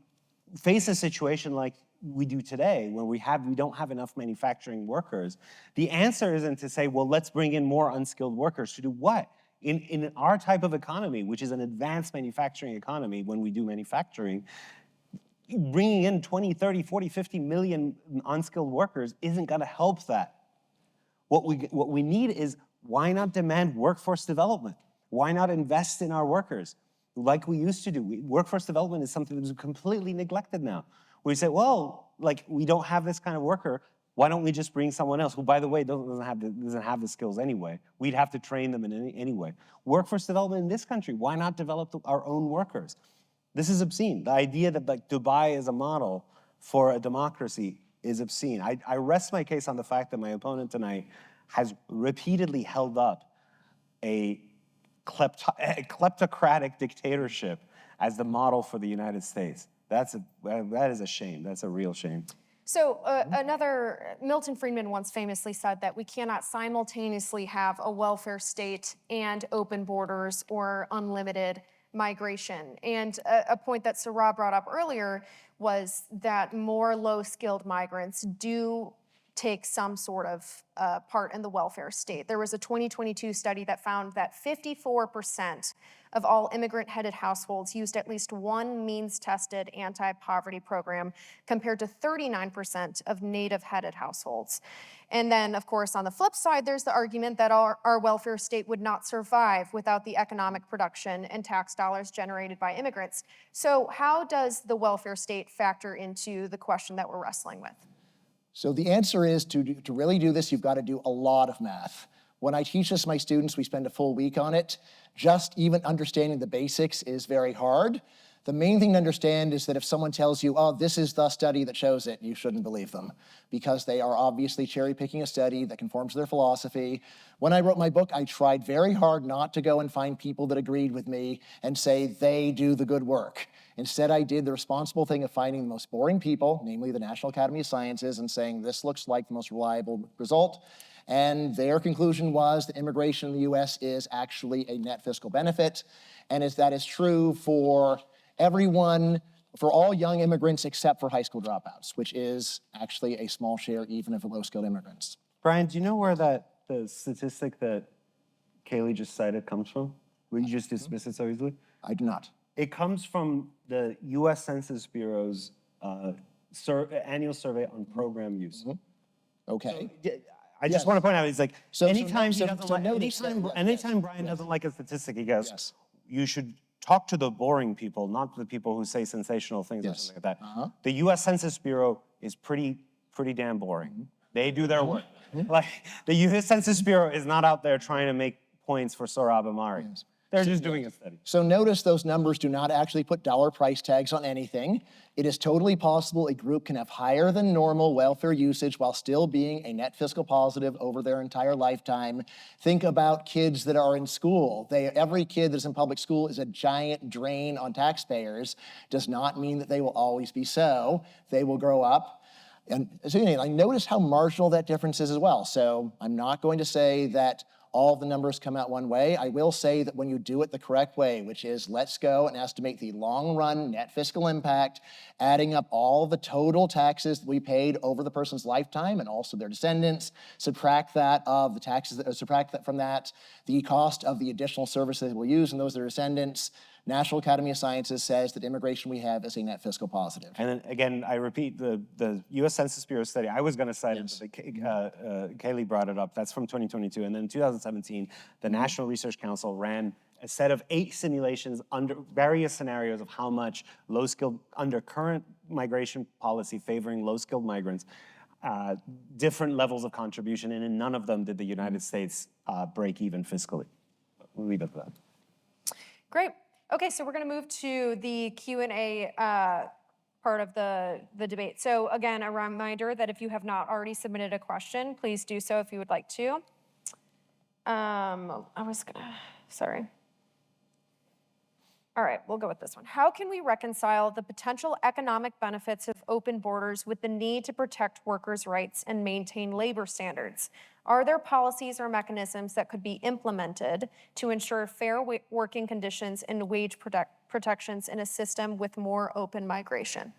face a situation like we do today, when we don't have enough manufacturing workers, the answer isn't to say, well, let's bring in more unskilled workers. To do what? In our type of economy, which is an advanced manufacturing economy, when we do manufacturing, bringing in 20, 30, 40, 50 million unskilled workers isn't gonna help that. What we need is, why not demand workforce development? Why not invest in our workers like we used to do? Workforce development is something that's completely neglected now. We say, well, like, we don't have this kind of worker, why don't we just bring someone else who, by the way, doesn't have the skills anyway? We'd have to train them in any way. Workforce development in this country, why not develop our own workers? This is obscene. The idea that, like, Dubai is a model for a democracy is obscene. I rest my case on the fact that my opponent tonight has repeatedly held up a kleptocratic dictatorship as the model for the United States. That is a shame. That's a real shame. So Milton Friedman once famously said that we cannot simultaneously have a welfare state and open borders or unlimited migration. And a point that Sohrab brought up earlier was that more low-skilled migrants do take some sort of part in the welfare state. There was a 2022 study that found that 54% of all immigrant-headed households used at least one means-tested anti-poverty program, compared to 39% of native-headed households. And then, of course, on the flip side, there's the argument that our welfare state would not survive without the economic production and tax dollars generated by immigrants. So how does the welfare state factor into the question that we're wrestling with? So the answer is, to really do this, you've got to do a lot of math. When I teach this to my students, we spend a full week on it. Just even understanding the basics is very hard. The main thing to understand is that if someone tells you, oh, this is the study that shows it, you shouldn't believe them, because they are obviously cherry picking a study that conforms to their philosophy. When I wrote my book, I tried very hard not to go and find people that agreed with me and say they do the good work. Instead, I did the responsible thing of finding the most boring people, namely the National Academy of Sciences, and saying this looks like the most reliable result. And their conclusion was that immigration in the US is actually a net fiscal benefit. And that is true for everyone, for all young immigrants except for high school dropouts, which is actually a small share even of low-skilled immigrants. Bryan, do you know where the statistic that Kaylee just cited comes from? Will you just dismiss it so easily? I do not. It comes from the US Census Bureau's annual survey on program use. Okay. I just want to point out, it's like, anytime notice Bryan doesn't like a statistic, he goes, Yes. you should talk to the boring people, not the people who say sensational things or something like that. The US Census Bureau is pretty damn boring. They do their work. Like, the US Census Bureau is not out there trying to make points for Sohrab Ahmari. They're just doing a study. So notice those numbers do not actually put dollar price tags on anything. It is totally possible a group can have higher than normal welfare usage while still being a net fiscal positive over their entire lifetime. Think about kids that are in school. Every kid that's in public school is a giant drain on taxpayers. Does not mean that they will always be so. They will grow up. And so anyway, notice how marginal that difference is as well. So I'm not going to say that all the numbers come out one way. I will say that when you do it the correct way, which is let's go and estimate the long-run net fiscal impact, adding up all the total taxes that we paid over the person's lifetime and also their descendants, subtract that of the taxes, subtract that from that, the cost of the additional services they will use and those their descendants. National Academy of Sciences says that immigration we have is a net fiscal positive. And then again, I repeat, the US Census Bureau study, I was gonna cite it, but Kaylee brought it up. That's from 2022. And then in 2017, the National Research Council ran a set of 8 simulations under various scenarios of how much low-skilled, under current migration policy favoring low-skilled migrants, different levels of contribution, and in none of them did the United States break even fiscally. We'll leave it at that. Great. Okay, so we're going to move to the Q&A part of the debate. So again, a reminder that if you have not already submitted a question, please do so if you would like to. Sorry. All right, we'll go with this one. How can we reconcile the potential economic benefits of open borders with the need to protect workers' rights and maintain labor standards? Are there policies or mechanisms that could be implemented to ensure fair working conditions and wage protections in a system with more open migration?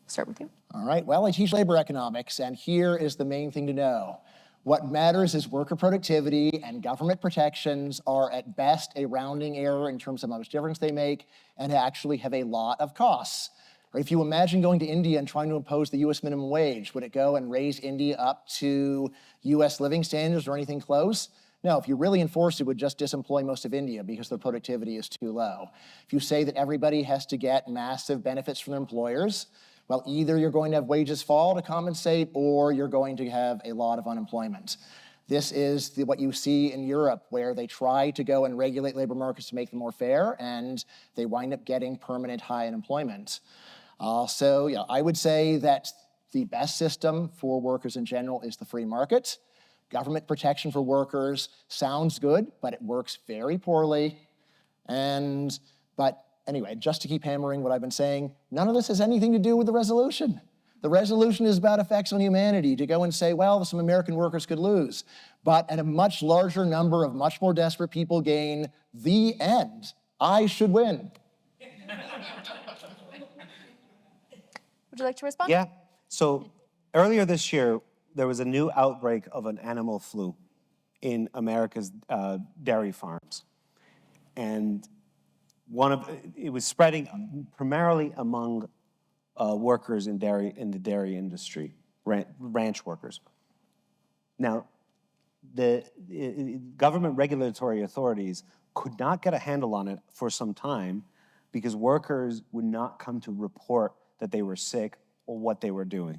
Start with you. All right, well, I teach labor economics, and here is the main thing to know. What matters is worker productivity, and government protections are at best a rounding error in terms of how much difference they make and actually have a lot of costs. If you imagine going to India and trying to impose the US minimum wage, would it go and raise India up to US living standards or anything close? No, if you really enforce it, would just disemploy most of India because their productivity is too low. If you say that everybody has to get massive benefits from their employers, well, either you're going to have wages fall to compensate or you're going to have a lot of unemployment. This is what you see in Europe, where they try to go and regulate labor markets to make them more fair, and they wind up getting permanent high unemployment. So I would say that the best system for workers in general is the free market. Government protection for workers sounds good, but it works very poorly. But anyway, just to keep hammering what I've been saying, none of this has anything to do with the resolution. The resolution is about effects on humanity, to go and say, well, some American workers could lose, but a much larger number of much more desperate people gain. The end. I should win. Would you like to respond? Yeah. So earlier this year, there was a new outbreak of an animal flu in America's dairy farms. And it was spreading primarily among workers in the dairy industry, ranch workers. Now, the government regulatory authorities could not get a handle on it for some time because workers would not come to report that they were sick or what they were doing.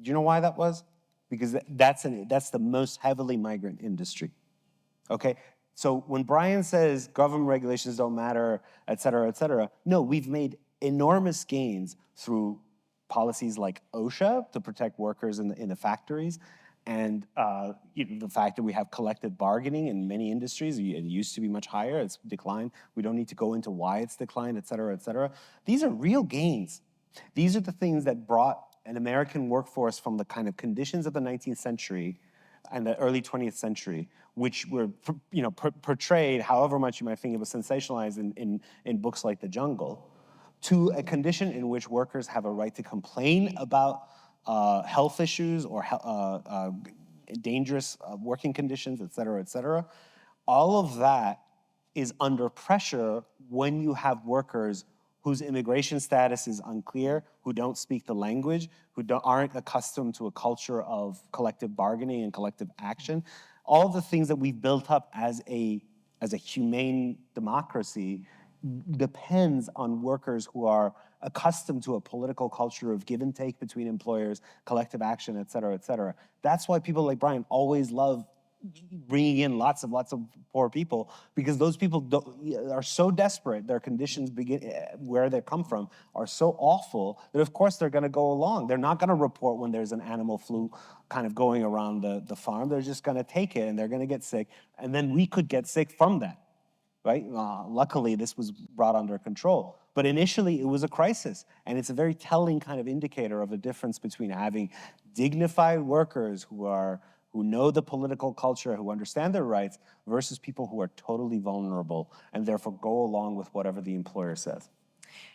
Do you know why that was? Because that's the most heavily migrant industry, okay? So when Bryan says government regulations don't matter, et cetera, no, we've made enormous gains through policies like OSHA to protect workers in the factories, and the fact that we have collective bargaining in many industries. It used to be much higher, it's declined. We don't need to go into why it's declined, et cetera, et cetera. These are real gains. These are the things that brought an American workforce from the kind of conditions of the 19th century and the early 20th century, which were portrayed, however much you might think it was sensationalized in books like The Jungle, to a condition in which workers have a right to complain about health issues or dangerous working conditions, et cetera, et cetera. All of that is under pressure when you have workers whose immigration status is unclear, who don't speak the language, who aren't accustomed to a culture of collective bargaining and collective action. All the things that we've built up as a humane democracy depends on workers who are accustomed to a political culture of give and take between employers, collective action, et cetera, et cetera. That's why people like Bryan always love bringing in lots of poor people, because those people are so desperate, their conditions where they come from are so awful that of course they're gonna go along. They're not gonna report when there's an animal flu kind of going around the farm. They're just gonna take it and they're gonna get sick, and then we could get sick from that, right? Luckily, this was brought under control. But initially, it was a crisis, and it's a very telling kind of indicator of a difference between having dignified workers who know the political culture, who understand their rights, versus people who are totally vulnerable and therefore go along with whatever the employer says.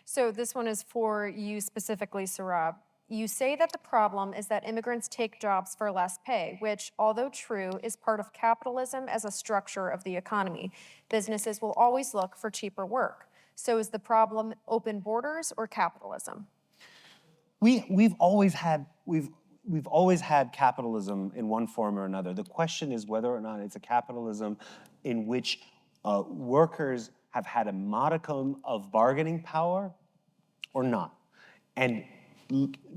So this one is for you specifically, Sohrab. You say that the problem is that immigrants take jobs for less pay, which, although true, is part of capitalism as a structure of the economy. Businesses will always look for cheaper work. So is the problem open borders or capitalism? We've always had capitalism in one form or another. The question is whether or not it's a capitalism in which workers have had a modicum of bargaining power or not. And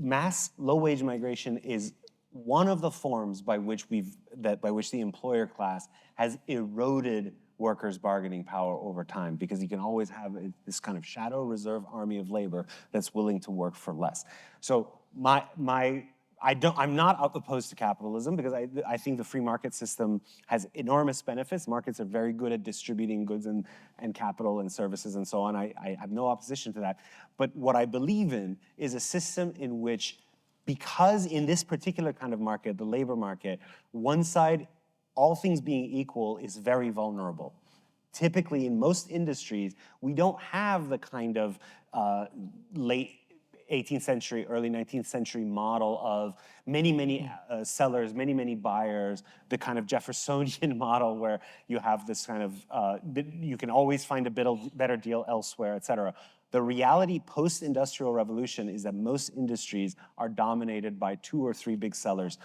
mass low-wage migration is one of the forms by which the employer class has eroded workers' bargaining power over time, because you can always have this kind of shadow reserve army of labor that's willing to work for less. So my I'm not opposed to capitalism because I think the free market system has enormous benefits. Markets are very good at distributing goods and capital and services and so on. I have no opposition to that. But what I believe in is a system in which, because in this particular kind of market, the labor market, one side, all things being equal, is very vulnerable. Typically, in most industries, we don't have the kind of late 18th century, early 19th century model of many sellers, many buyers, the kind of Jeffersonian model where you have this kind of, you can always find a better deal elsewhere, et cetera. The reality post-industrial revolution is that most industries are dominated by 2 or 3 big sellers.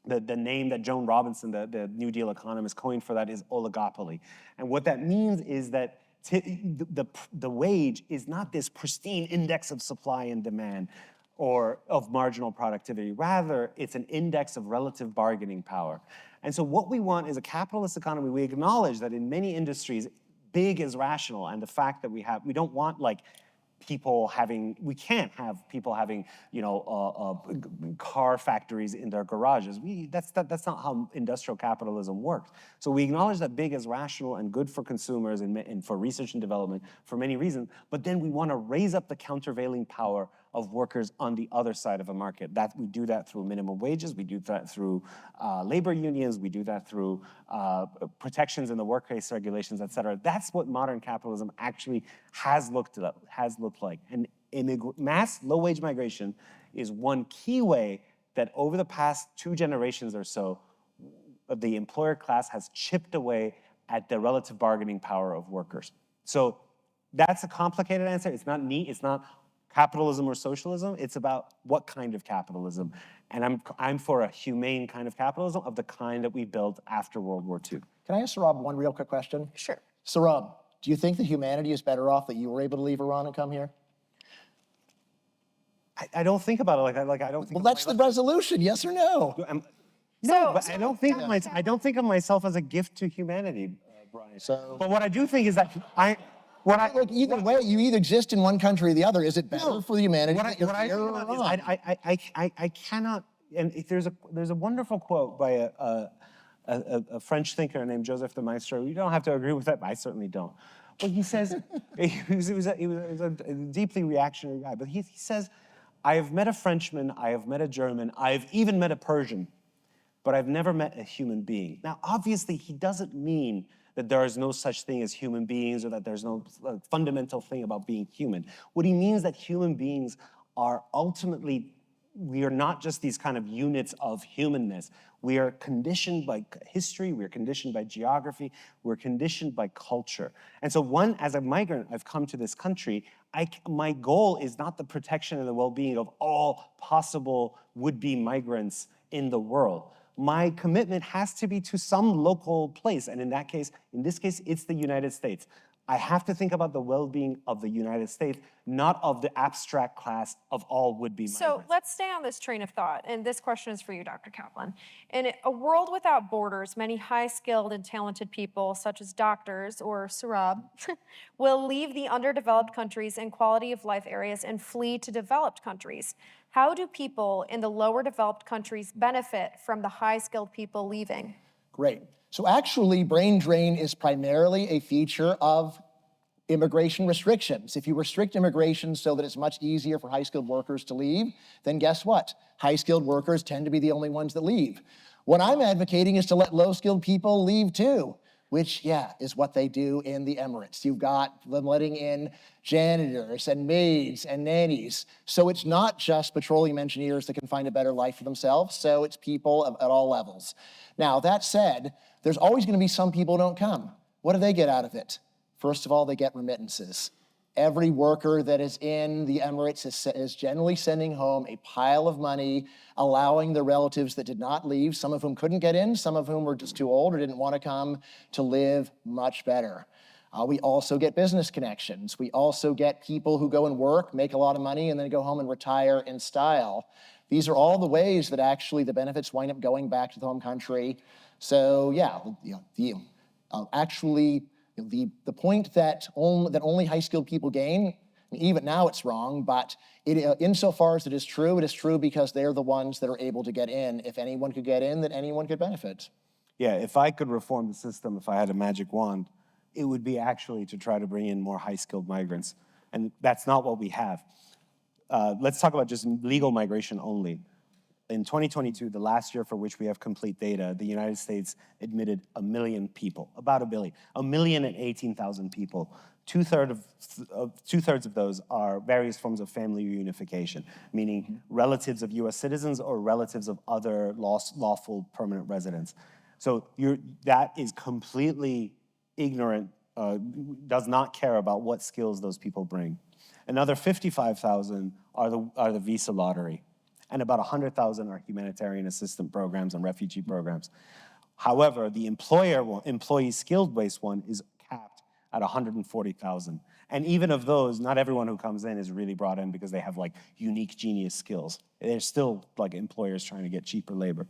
The name that Joan Robinson, the New Deal economist, coined for that is oligopoly. And what that means is that the wage is not this pristine index of supply and demand or of marginal productivity. Rather, it's an index of relative bargaining power. And so what we want is a capitalist economy. We acknowledge that in many industries, big is rational, and the fact that we don't want like we can't have people having, car factories in their garages. That's not how industrial capitalism works. So we acknowledge that big is rational and good for consumers and for research and development for many reasons, but then we want to raise up the countervailing power of workers on the other side of a market. We do that through minimum wages, we do that through labor unions, we do that through protections in the workplace regulations, et cetera. That's what modern capitalism actually has looked like. And mass low-wage migration is one key way that over the past 2 generations or so, the employer class has chipped away at the relative bargaining power of workers. So that's a complicated answer. It's not neat. It's not capitalism or socialism. It's about what kind of capitalism. And I'm for a humane kind of capitalism, of the kind that we built after World War II. Can I ask Sohrab one real quick question? Sure. Sohrab, do you think that humanity is better off that you were able to leave Iran and come here? I don't think about it like that. I don't think. Well, that's the resolution, yes or no? No, but I don't think of myself as a gift to humanity, Bryan. But what I do think is that Look, either way, you either exist in one country or the other. Is it better for humanity? What I think about is I cannot. And there's a wonderful quote by a French thinker named Joseph de Maistre. You don't have to agree with that, but I certainly don't. But he says he was a deeply reactionary guy. But he says, I have met a Frenchman, I have met a German, I've even met a Persian, but I've never met a human being. Now, obviously, he doesn't mean that there is no such thing as human beings or that there's no fundamental thing about being human. What he means is that human beings are ultimately, we are not just these kind of units of humanness. We are conditioned by history, we're conditioned by geography, we're conditioned by culture. And so as a migrant, I've come to this country, my goal is not the protection and the well-being of all possible would-be migrants in the world. My commitment has to be to some local place, and in this case, it's the United States. I have to think about the well-being of the United States, not of the abstract class of all would-be migrants. So let's stay on this train of thought, and this question is for you, Dr. Caplan. In a world without borders, many high-skilled and talented people, such as doctors or Sohrab, will leave the underdeveloped countries and quality-of-life areas and flee to developed countries. How do people in the lower developed countries benefit from the high-skilled people leaving? Great. So actually, brain drain is primarily a feature of immigration restrictions. If you restrict immigration so that it's much easier for high-skilled workers to leave, then guess what? High-skilled workers tend to be the only ones that leave. What I'm advocating is to let low-skilled people leave too, which, yeah, is what they do in the Emirates. You've got them letting in janitors and maids and nannies. So it's not just petroleum engineers that can find a better life for themselves, so it's people at all levels. Now, that said, there's always gonna be some people who don't come. What do they get out of it? First of all, they get remittances. Every worker that is in the Emirates is generally sending home a pile of money, allowing the relatives that did not leave, some of whom couldn't get in, some of whom were just too old or didn't want to come, to live much better. We also get business connections. We also get people who go and work, make a lot of money, and then go home and retire in style. These are all the ways that actually the benefits wind up going back to the home country. So yeah, the point that only high-skilled people gain Even now it's wrong, but insofar as it is true because they're the ones that are able to get in. If anyone could get in, then anyone could benefit. Yeah, if I could reform the system, if I had a magic wand, it would be actually to try to bring in more high-skilled migrants. And that's not what we have. Let's talk about just legal migration only. In 2022, the last year for which we have complete data, the United States admitted 1 million people, about 1 billion, 1,018,000 people. Two-thirds of those are various forms of family reunification, meaning relatives of US citizens or relatives of other lawful permanent residents. So that is completely ignorant, does not care about what skills those people bring. Another 55,000 are the visa lottery, and about 100,000 are humanitarian assistance programs and refugee programs. However, the employee skilled-based one is capped at 140,000. And even of those, not everyone who comes in is really brought in because they have like unique genius skills. There's still like employers trying to get cheaper labor.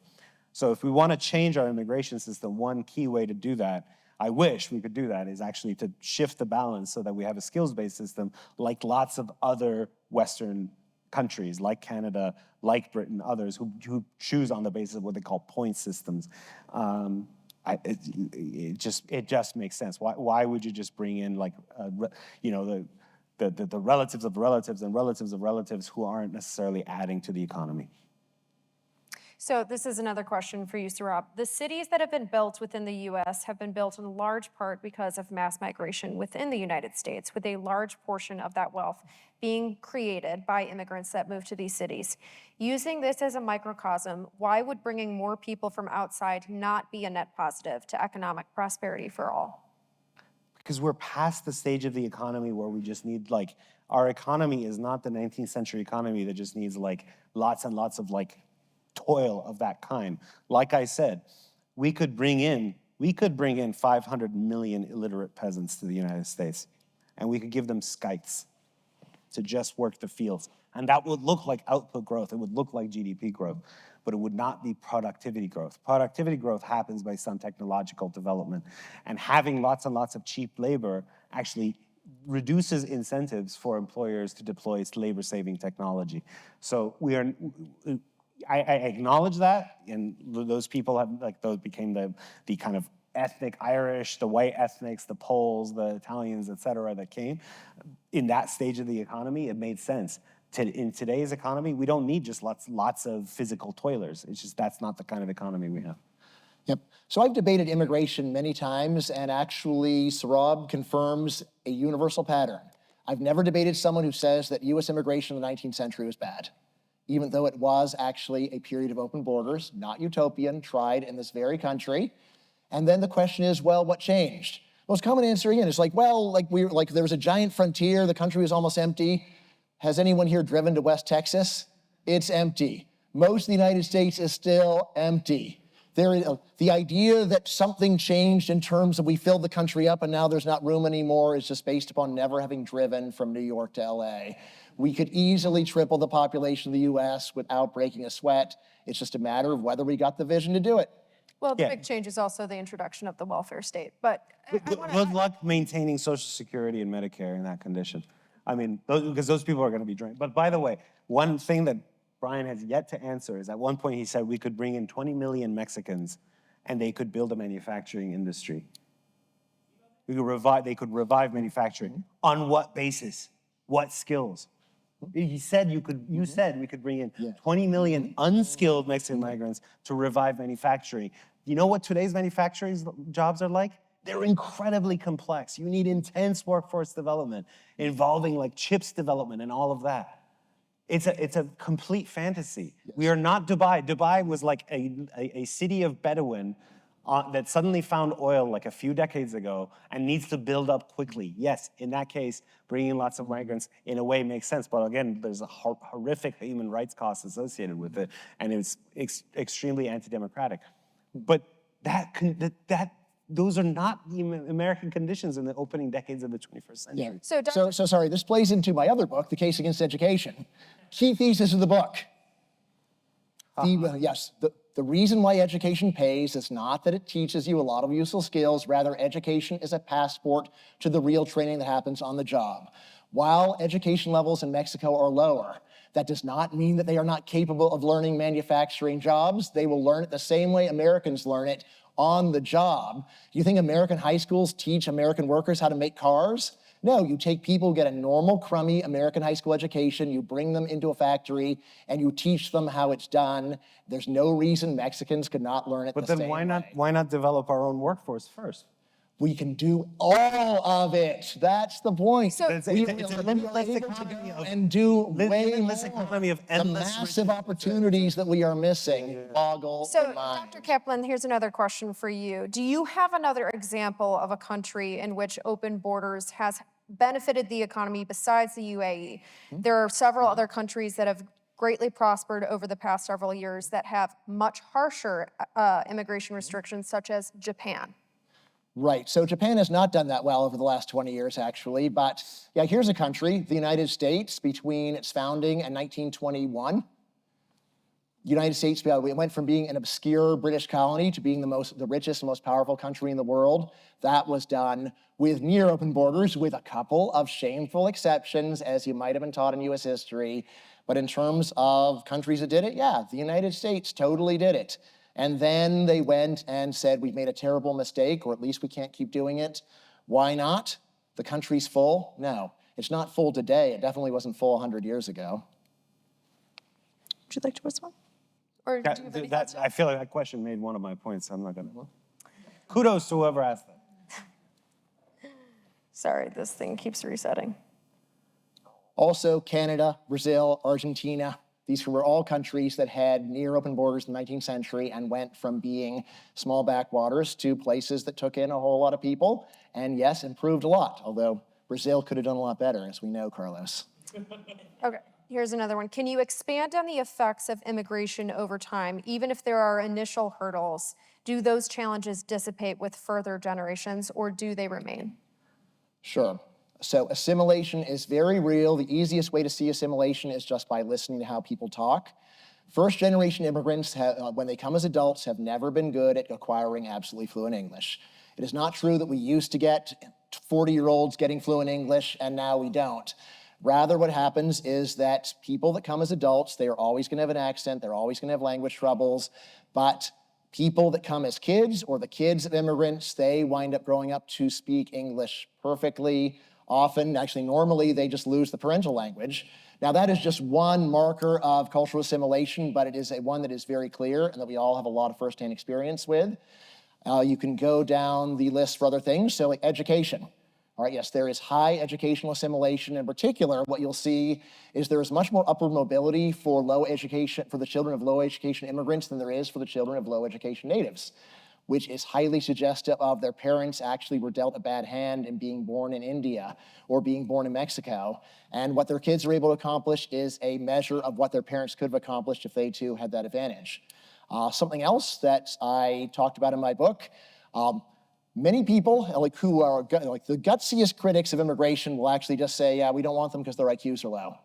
So if we want to change our immigration system, one key way to do that, I wish we could do that, is actually to shift the balance so that we have a skills-based system like lots of other Western countries, like Canada, like Britain, others who choose on the basis of what they call point systems. It just makes sense. Why would you just bring in like, the relatives of relatives and relatives of relatives who aren't necessarily adding to the economy? So this is another question for you, Sohrab. The cities that have been built within the U.S. have been built in large part because of mass migration within the United States, with a large portion of that wealth being created by immigrants that move to these cities. Using this as a microcosm, why would bringing more people from outside not be a net positive to economic prosperity for all? Because we're past the stage of the economy where we just need, like, our economy is not the 19th century economy that just needs like lots and lots of like toil of that kind. Like I said, we could bring in 500 million illiterate peasants to the United States, and we could give them scythes to just work the fields. And that would look like output growth. It would look like GDP growth, but it would not be productivity growth. Productivity growth happens by some technological development, and having lots and lots of cheap labor actually reduces incentives for employers to deploy labor-saving technology. So I acknowledge that, and those people have, like, those became the kind of ethnic Irish, the white ethnics, the Poles, the Italians, et cetera, that came. In that stage of the economy, it made sense. In today's economy, we don't need just lots of physical toilers. It's just that's not the kind of economy we have. Yep. So I've debated immigration many times, and actually Sohrab confirms a universal pattern. I've never debated someone who says that U.S. immigration in the 19th century was bad, even though it was actually a period of open borders, not utopian, tried in this very country. And then the question is, well, what changed? Most common answer again is like, well, there was a giant frontier, the country was almost empty. Has anyone here driven to West Texas? It's empty. Most of the United States is still empty. The idea that something changed in terms of we filled the country up and now there's not room anymore is just based upon never having driven from New York to LA. We could easily triple the population of the US without breaking a sweat. It's just a matter of whether we got the vision to do it. Well, the big change is also the introduction of the welfare state. But Good luck maintaining Social Security and Medicare in that condition. I mean, because those people are going to be drained. But by the way, one thing that Bryan has yet to answer is at one point he said we could bring in 20 million Mexicans and they could build a manufacturing industry. They could revive manufacturing. On what basis? What skills? He said you said we could bring in 20 million unskilled Mexican migrants to revive manufacturing. You know what today's manufacturing jobs are like? They're incredibly complex. You need intense workforce development involving like chips development and all of that. It's a complete fantasy. Yes. We are not Dubai. Dubai was like a city of Bedouin that suddenly found oil like a few decades ago and needs to build up quickly. Yes, in that case, bringing in lots of migrants in a way makes sense. But again, there's a horrific human rights cost associated with it, and it's extremely anti-democratic. But those are not the American conditions in the opening decades of the 21st century. Yeah. So sorry, this plays into my other book, The Case Against Education. Key thesis of the book. The reason why education pays is not that it teaches you a lot of useful skills, rather education is a passport to the real training that happens on the job. While education levels in Mexico are lower, that does not mean that they are not capable of learning manufacturing jobs. They will learn it the same way Americans learn it, on the job. You think American high schools teach American workers how to make cars? No, you take people who get a normal, crummy American high school education, you bring them into a factory, and you teach them how it's done. There's no reason Mexicans could not learn it the same way. But then why not develop our own workforce first? We can do all of it. That's the point. So- It's a limitless economy of and do way limitless more. economy of The endless massive opportunities that we are missing boggle So, the mind. Dr. Caplan, here's another question for you. Do you have another example of a country in which open borders has benefited the economy besides the UAE? There are several other countries that have greatly prospered over the past several years that have much harsher immigration restrictions, such as Japan. Right, so Japan has not done that well over the last 20 years, actually, but yeah, here's a country, the United States, between its founding and 1921. The United States, we went from being an obscure British colony to being the richest and most powerful country in the world. That was done with near open borders, with a couple of shameful exceptions, as you might have been taught in US history. But in terms of countries that did it, yeah, the United States totally did it. And then they went and said, we've made a terrible mistake, or at least we can't keep doing it. Why not? The country's full? No, it's not full today. It definitely wasn't full 100 years ago. Would you like to respond? Or do you have any thoughts? I feel like that question made one of my points. I'm not gonna. Kudos to whoever asked that. Sorry, this thing keeps resetting. Also, Canada, Brazil, Argentina, these were all countries that had near open borders in the 19th century and went from being small backwaters to places that took in a whole lot of people, and yes, improved a lot, although Brazil could have done a lot better, as we know, Carlos. Okay, here's another one. Can you expand on the effects of immigration over time? Even if there are initial hurdles, do those challenges dissipate with further generations, or do they remain? Sure. So assimilation is very real. The easiest way to see assimilation is just by listening to how people talk. First generation immigrants, when they come as adults, have never been good at acquiring absolutely fluent English. It is not true that we used to get 40-year-olds getting fluent English and now we don't. Rather, what happens is that people that come as adults, they are always gonna have an accent, they're always gonna have language troubles, but people that come as kids or the kids of immigrants, they wind up growing up to speak English perfectly. Often, actually normally, they just lose the parental language. Now that is just one marker of cultural assimilation, but it is one that is very clear and that we all have a lot of firsthand experience with. You can go down the list for other things, so like education. All right, yes, there is high educational assimilation. In particular, what you'll see is there is much more upward mobility for the children of low education immigrants than there is for the children of low education natives, which is highly suggestive of their parents actually were dealt a bad hand in being born in India or being born in Mexico. And what their kids are able to accomplish is a measure of what their parents could have accomplished if they too had that advantage. Something else that I talked about in my book, many people who are the gutsiest critics of immigration will actually just say, yeah, we don't want them because their IQs are low.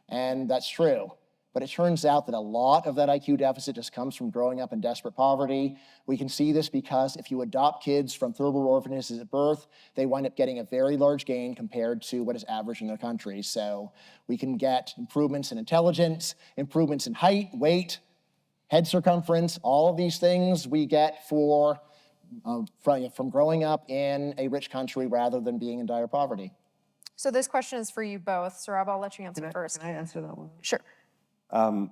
And that's true. But it turns out that a lot of that IQ deficit just comes from growing up in desperate poverty. We can see this because if you adopt kids from third world orphanages at birth, they wind up getting a very large gain compared to what is average in their country. So we can get improvements in intelligence, improvements in height, weight, head circumference, all of these things we get from growing up in a rich country rather than being in dire poverty. So this question is for you both. Sohrab, I'll let you answer first. Can I answer that one? Sure. One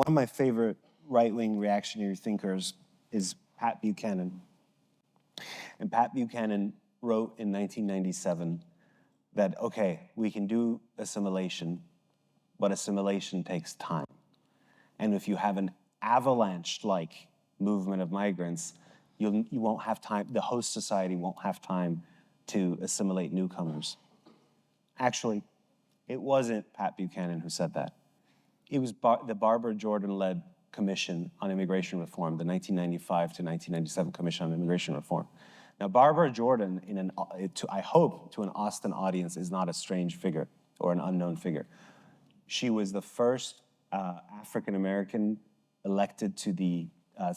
of my favorite right-wing reactionary thinkers is Pat Buchanan. And Pat Buchanan wrote in 1997 that, okay, we can do assimilation, but assimilation takes time. And if you have an avalanche-like movement of migrants, you won't have time, the host society won't have time to assimilate newcomers. Actually, it wasn't Pat Buchanan who said that. It was the Barbara Jordan-led Commission on Immigration Reform, the 1995 to 1997 Commission on Immigration Reform. Now, Barbara Jordan, I hope to an Austin audience, is not a strange figure or an unknown figure. She was the first African-American elected to the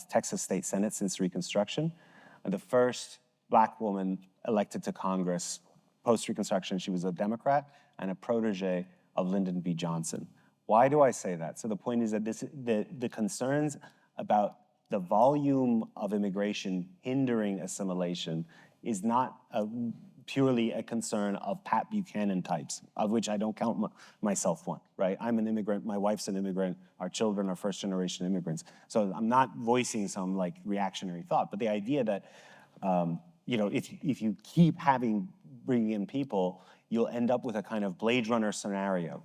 Texas State Senate since Reconstruction, and the first Black woman elected to Congress post-Reconstruction, she was a Democrat and a protege of Lyndon B. Johnson. Why do I say that? So the point is that the concerns about the volume of immigration hindering assimilation is not purely a concern of Pat Buchanan types, of which I don't count myself one, right? I'm an immigrant, my wife's an immigrant, our children are first-generation immigrants. So I'm not voicing some like reactionary thought, but the idea that, you know, if you keep bringing in people, you'll end up with a kind of Blade Runner scenario,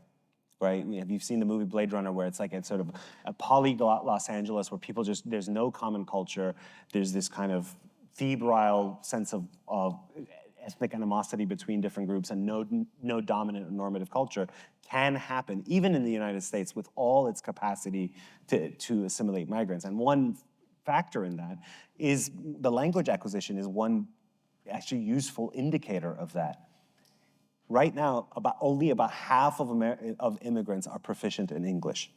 right? Have you seen the movie Blade Runner, where it's like a sort of a polyglot Los Angeles where people just, there's no common culture, there's this kind of febrile sense of ethnic animosity between different groups and no dominant or normative culture can happen, even in the United States, with all its capacity to assimilate migrants. And one factor in that is the language acquisition is one actually useful indicator of that. Right now, only about half of immigrants are proficient in English.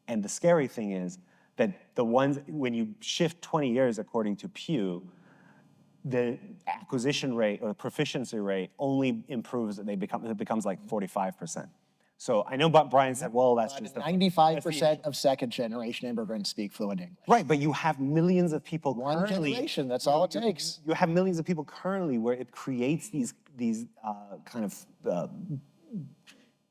And the scary thing is that when you shift 20 years according to Pew, the acquisition rate or proficiency rate only improves, it becomes like 45%. So I know Bryan said, well, that's just 95% of second-generation immigrants speak fluent English. Right, but you have millions of people One generation, that's all it takes. You have millions of people currently where it creates these kind of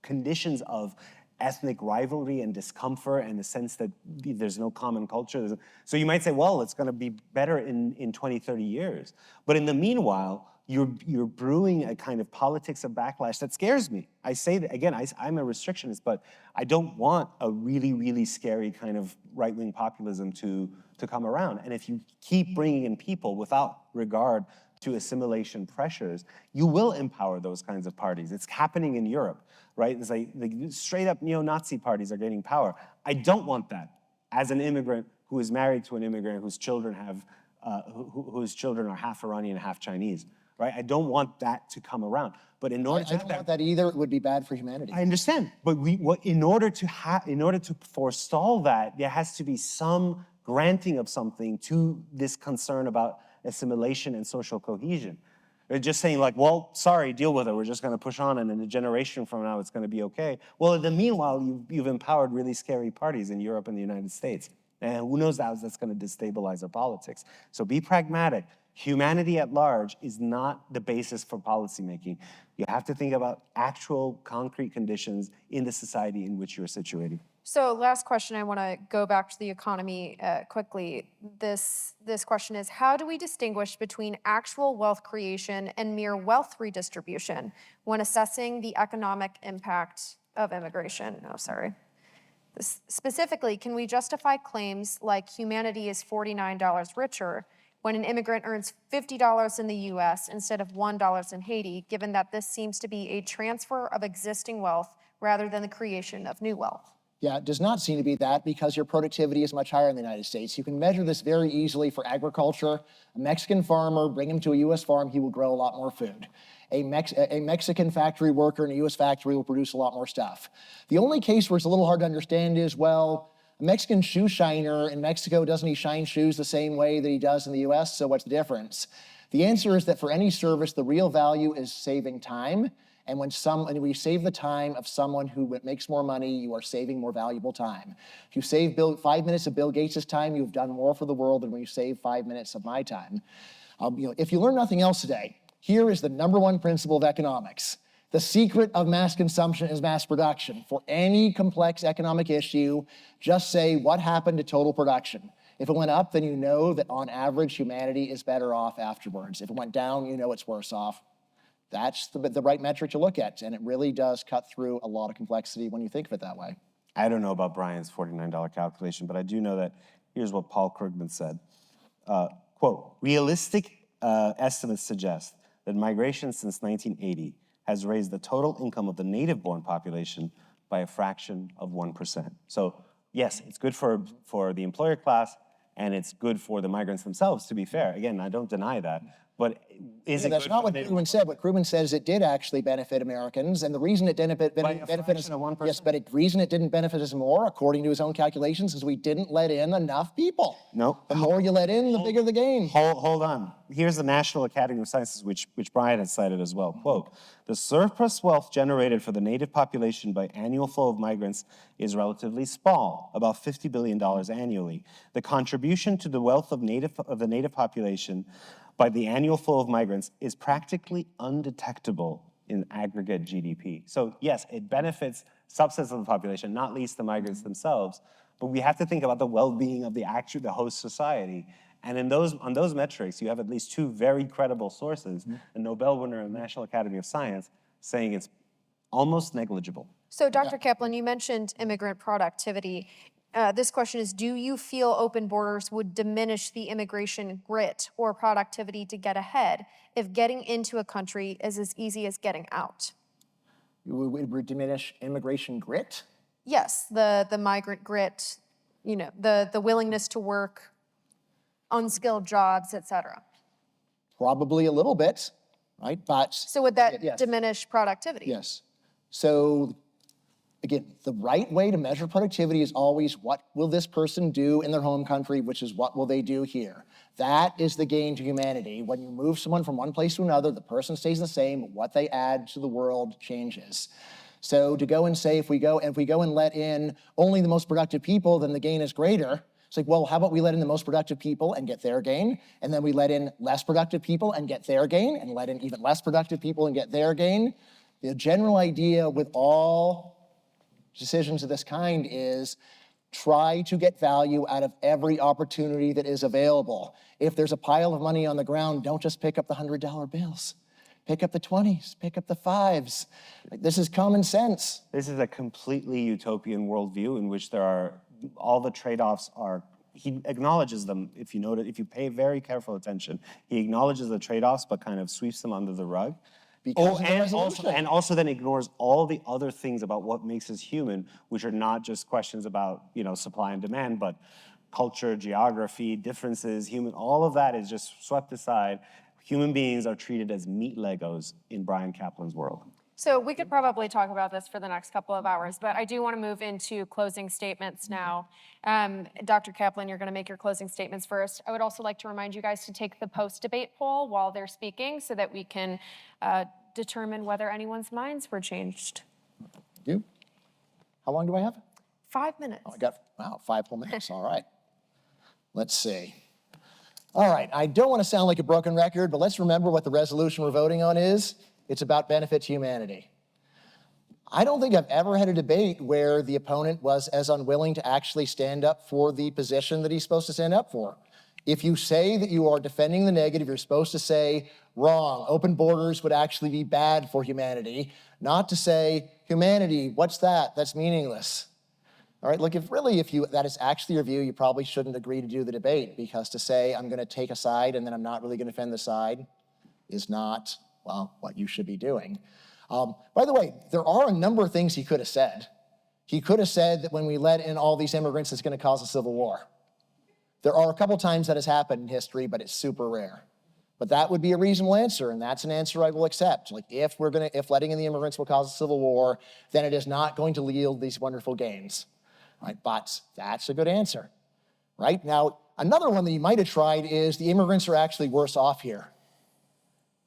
conditions of ethnic rivalry and discomfort and the sense that there's no common culture. So you might say, well, it's gonna be better in 20, 30 years. But in the meanwhile, you're brewing a kind of politics of backlash that scares me. I say that, again, I'm a restrictionist, but I don't want a really, really scary kind of right-wing populism to come around. And if you keep bringing in people without regard to assimilation pressures, you will empower those kinds of parties. It's happening in Europe, right? It's like the straight up neo-Nazi parties are gaining power. I don't want that as an immigrant who is married to an immigrant whose children whose children are half Iranian, half Chinese, right? I don't want that to come around. But in order I don't want that either. It would be bad for humanity. I understand, but in order to forestall that, there has to be some granting of something to this concern about assimilation and social cohesion. They're just saying like, well, sorry, deal with it. We're just going to push on, and in a generation from now, it's going to be okay. Well, in the meanwhile, you've empowered really scary parties in Europe and the United States. And who knows how that's going to destabilize our politics. So be pragmatic. Humanity at large is not the basis for policymaking. You have to think about actual concrete conditions in the society in which you're situated. So last question, I want to go back to the economy quickly. This question is, how do we distinguish between actual wealth creation and mere wealth redistribution when assessing the economic impact of immigration? Oh, sorry. Specifically, can we justify claims like humanity is $49 richer when an immigrant earns $50 in the US instead of $1 in Haiti, given that this seems to be a transfer of existing wealth rather than the creation of new wealth? Yeah, it does not seem to be that because your productivity is much higher in the United States. You can measure this very easily for agriculture. A Mexican farmer, bring him to a US farm, he will grow a lot more food. A Mexican factory worker in a US factory will produce a lot more stuff. The only case where it's a little hard to understand is, well, a Mexican shoe shiner in Mexico, doesn't he shine shoes the same way that he does in the US? So what's the difference? The answer is that for any service, the real value is saving time. And when you save the time of someone who makes more money, you are saving more valuable time. If you save 5 minutes of Bill Gates' time, you've done more for the world than when you save 5 minutes of my time. If you learn nothing else today, here is the #1 principle of economics. The secret of mass consumption is mass production. For any complex economic issue, just say what happened to total production. If it went up, then you know that on average, humanity is better off afterwards. If it went down, you know it's worse off. That's the right metric to look at, and it really does cut through a lot of complexity when you think of it that way. I don't know about Bryan's $49 calculation, but I do know that here's what Paul Krugman said. Quote, realistic estimates suggest that migration since 1980 has raised the total income of the native-born population by a fraction of 1%. So yes, it's good for the employer class, and it's good for the migrants themselves, to be fair. Again, I don't deny that. But is it That's good not for what the- Krugman said. What Krugman says it did actually benefit Americans, and the reason it didn't benefit us, fraction of 1%? yes, but the reason it didn't benefit us more, according to his own calculations, is we didn't let in enough people. No. The more you let in, the bigger the gain. Hold on. Here's the National Academy of Sciences, which Bryan has cited as well. Quote, the surplus wealth generated for the native population by annual flow of migrants is relatively small, about $50 billion annually. The contribution to the wealth of the native population by the annual flow of migrants is practically undetectable in aggregate GDP. So yes, it benefits subsets of the population, not least the migrants themselves, but we have to think about the well-being of the host society. And on those metrics, you have at least two very credible sources, a Nobel winner and the National Academy of Science, saying it's almost negligible. So Dr. Caplan, you mentioned immigrant productivity. This question is, do you feel open borders would diminish the immigration grit or productivity to get ahead if getting into a country is as easy as getting out? Would diminish immigration grit? Yes, the migrant grit, the willingness to work, unskilled jobs, et cetera. Probably a little bit, right? But So would that yes. diminish productivity? Yes. So again, the right way to measure productivity is always what will this person do in their home country, which is what will they do here. That is the gain to humanity. When you move someone from one place to another, the person stays the same. What they add to the world changes. So to go and say, if we go and let in only the most productive people, then the gain is greater. It's like, well, how about we let in the most productive people and get their gain? And then we let in less productive people and get their gain, and let in even less productive people and get their gain. The general idea with all decisions of this kind is try to get value out of every opportunity that is available. If there's a pile of money on the ground, don't just pick up the $100 bills. Pick up the 20s, pick up the 5s. This is common sense. This is a completely utopian worldview in which there are, all the trade-offs are, he acknowledges them, if you pay very careful attention. He acknowledges the trade-offs, but kind of sweeps them under the rug. And also then ignores all the other things about what makes us human, which are not just questions about, supply and demand, but culture, geography, differences, all of that is just swept aside. Human beings are treated as meat Legos in Bryan Caplan's world. So we could probably talk about this for the next couple of hours, but I do want to move into closing statements now. Dr. Caplan, you're going to make your closing statements first. I would also like to remind you guys to take the post-debate poll while they're speaking so that we can determine whether anyone's minds were changed. You? How long do I have? 5 minutes. Oh, I got, 5 whole minutes, all right. Let's see. All right, I don't want to sound like a broken record, but let's remember what the resolution we're voting on is. It's about benefit to humanity. I don't think I've ever had a debate where the opponent was as unwilling to actually stand up for the position that he's supposed to stand up for. If you say that you are defending the negative, you're supposed to say, wrong, open borders would actually be bad for humanity, not to say, humanity, what's that? That's meaningless. All right, look, if that is actually your view, you probably shouldn't agree to do the debate, because to say I'm going to take a side and then I'm not really going to defend the side is not, well, what you should be doing. By the way, there are a number of things he could have said. He could have said that when we let in all these immigrants, it's going to cause a civil war. There are a couple times that has happened in history, but it's super rare. But that would be a reasonable answer, and that's an answer I will accept. Like, if letting in the immigrants will cause a civil war, then it is not going to yield these wonderful gains. Right? But that's a good answer. Right? Now, another one that you might have tried is the immigrants are actually worse off here.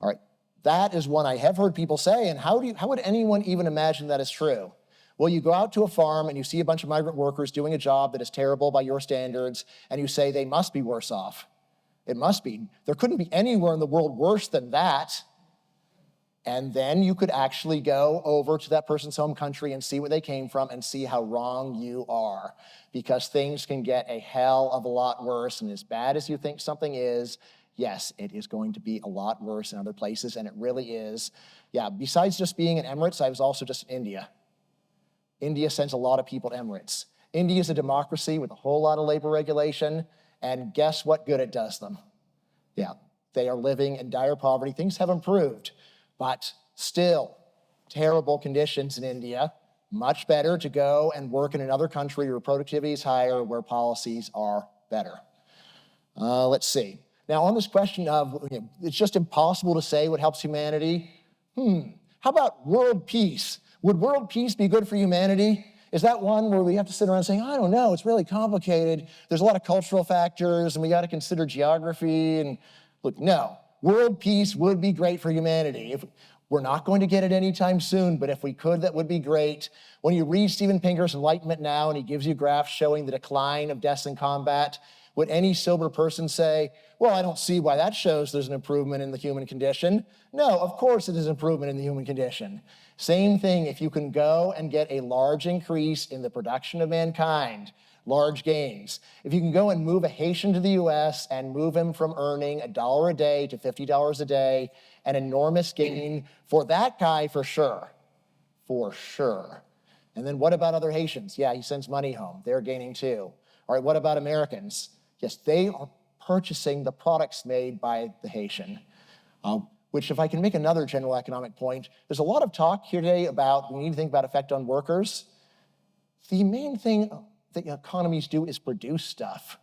All right. That is one I have heard people say, and how would anyone even imagine that is true? Well, you go out to a farm and you see a bunch of migrant workers doing a job that is terrible by your standards, and you say they must be worse off. It must be. There couldn't be anywhere in the world worse than that. And then you could actually go over to that person's home country and see where they came from and see how wrong you are. Because things can get a hell of a lot worse, and as bad as you think something is, yes, it is going to be a lot worse in other places, and it really is. Yeah, besides just being in Emirates, I was also just in India. India sends a lot of people to Emirates. India is a democracy with a whole lot of labor regulation, and guess what good it does them? Yeah, they are living in dire poverty. Things have improved, but still terrible conditions in India. Much better to go and work in another country where productivity is higher, where policies are better. Let's see. Now, on this question of, it's just impossible to say what helps humanity, how about world peace? Would world peace be good for humanity? Is that one where we have to sit around saying, I don't know, it's really complicated. There's a lot of cultural factors and we got to consider geography. And look, no, world peace would be great for humanity. If we're not going to get it anytime soon, but if we could, that would be great. When you read Steven Pinker's Enlightenment Now and he gives you graphs showing the decline of deaths in combat, would any sober person say, well, I don't see why that shows there's an improvement in the human condition? No, of course it is an improvement in the human condition. Same thing if you can go and get a large increase in the production of mankind, large gains. If you can go and move a Haitian to the US and move him from earning $1 a day to $50 a day, an enormous gain for that guy for sure, for sure. And then what about other Haitians? Yeah, he sends money home, they're gaining too. All right, what about Americans? Yes, they are purchasing the products made by the Haitian, which if I can make another general economic point, there's a lot of talk here today about we need to think about effect on workers. The main thing that economies do is produce stuff.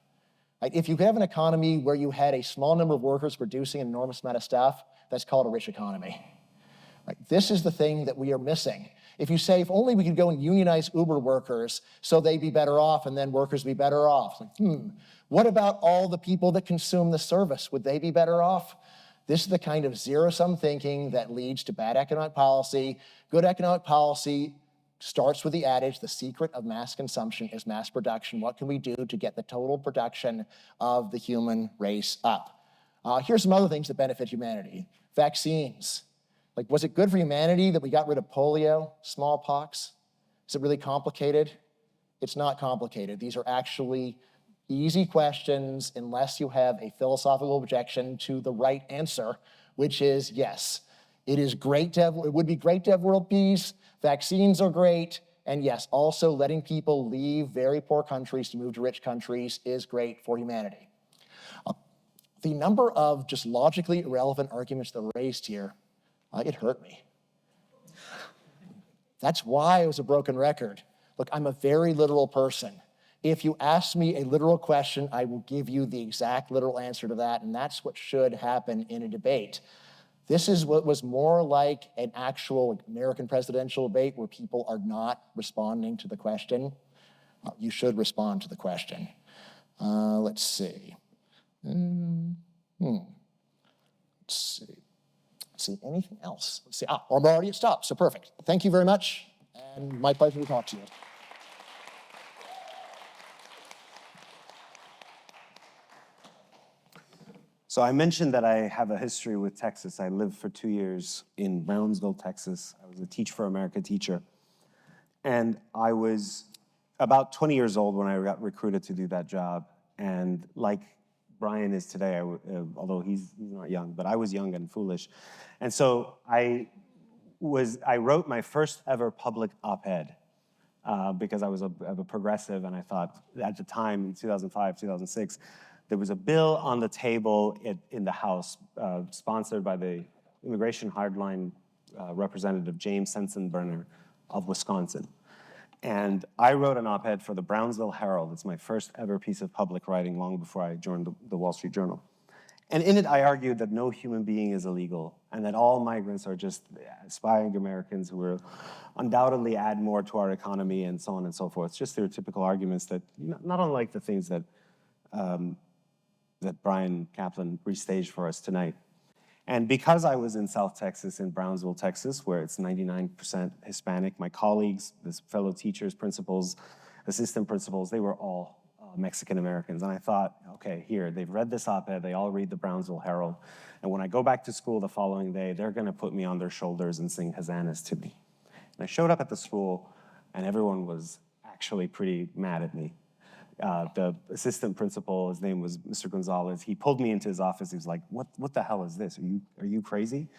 Right? If you have an economy where you had a small number of workers producing an enormous amount of stuff, that's called a rich economy. Right? This is the thing that we are missing. If you say, if only we could go and unionize Uber workers so they'd be better off and then workers be better off. Like, what about all the people that consume the service? Would they be better off? This is the kind of zero-sum thinking that leads to bad economic policy. Good economic policy starts with the adage, the secret of mass consumption is mass production. What can we do to get the total production of the human race up? Here's some other things that benefit humanity. Vaccines. Like, was it good for humanity that we got rid of polio, smallpox? Is it really complicated? It's not complicated. These are actually easy questions unless you have a philosophical objection to the right answer, which is yes. It would be great to have world peace. Vaccines are great. And yes, also letting people leave very poor countries to move to rich countries is great for humanity. The number of just logically irrelevant arguments that were raised here, it hurt me. That's why it was a broken record. Look, I'm a very literal person. If you ask me a literal question, I will give you the exact literal answer to that, and that's what should happen in a debate. This is what was more like an actual American presidential debate where people are not responding to the question. You should respond to the question. Let's see. Let's see, anything else? Let's see, I'm already at stop, so perfect. Thank you very much, and my pleasure to talk to you. So I mentioned that I have a history with Texas. I lived for 2 years in Brownsville, Texas. I was a Teach for America teacher. And I was about 20 years old when I got recruited to do that job. And like Bryan is today, although he's not young, but I was young and foolish. And so I wrote my first ever public op-ed because I was a progressive, and I thought at the time, in 2005, 2006, there was a bill on the table in the House sponsored by the immigration hardline representative James Sensenbrenner of Wisconsin. And I wrote an op-ed for the Brownsville Herald. It's my first ever piece of public writing long before I joined the Wall Street Journal. And in it, I argued that no human being is illegal and that all migrants are just aspiring Americans who will undoubtedly add more to our economy and so on and so forth. Just stereotypical arguments that, not unlike the things that that Bryan Caplan restaged for us tonight. And because I was in South Texas, in Brownsville, Texas, where it's 99% Hispanic, my colleagues, fellow teachers, principals, assistant principals, they were all Mexican Americans. And I thought, okay, here, they've read this op-ed, they all read the Brownsville Herald, and when I go back to school the following day, they're gonna put me on their shoulders and sing hosannas to me. And I showed up at the school, and everyone was actually pretty mad at me. The assistant principal, his name was Mr. Gonzalez, he pulled me into his office. He was like, what the hell is this? Are you crazy?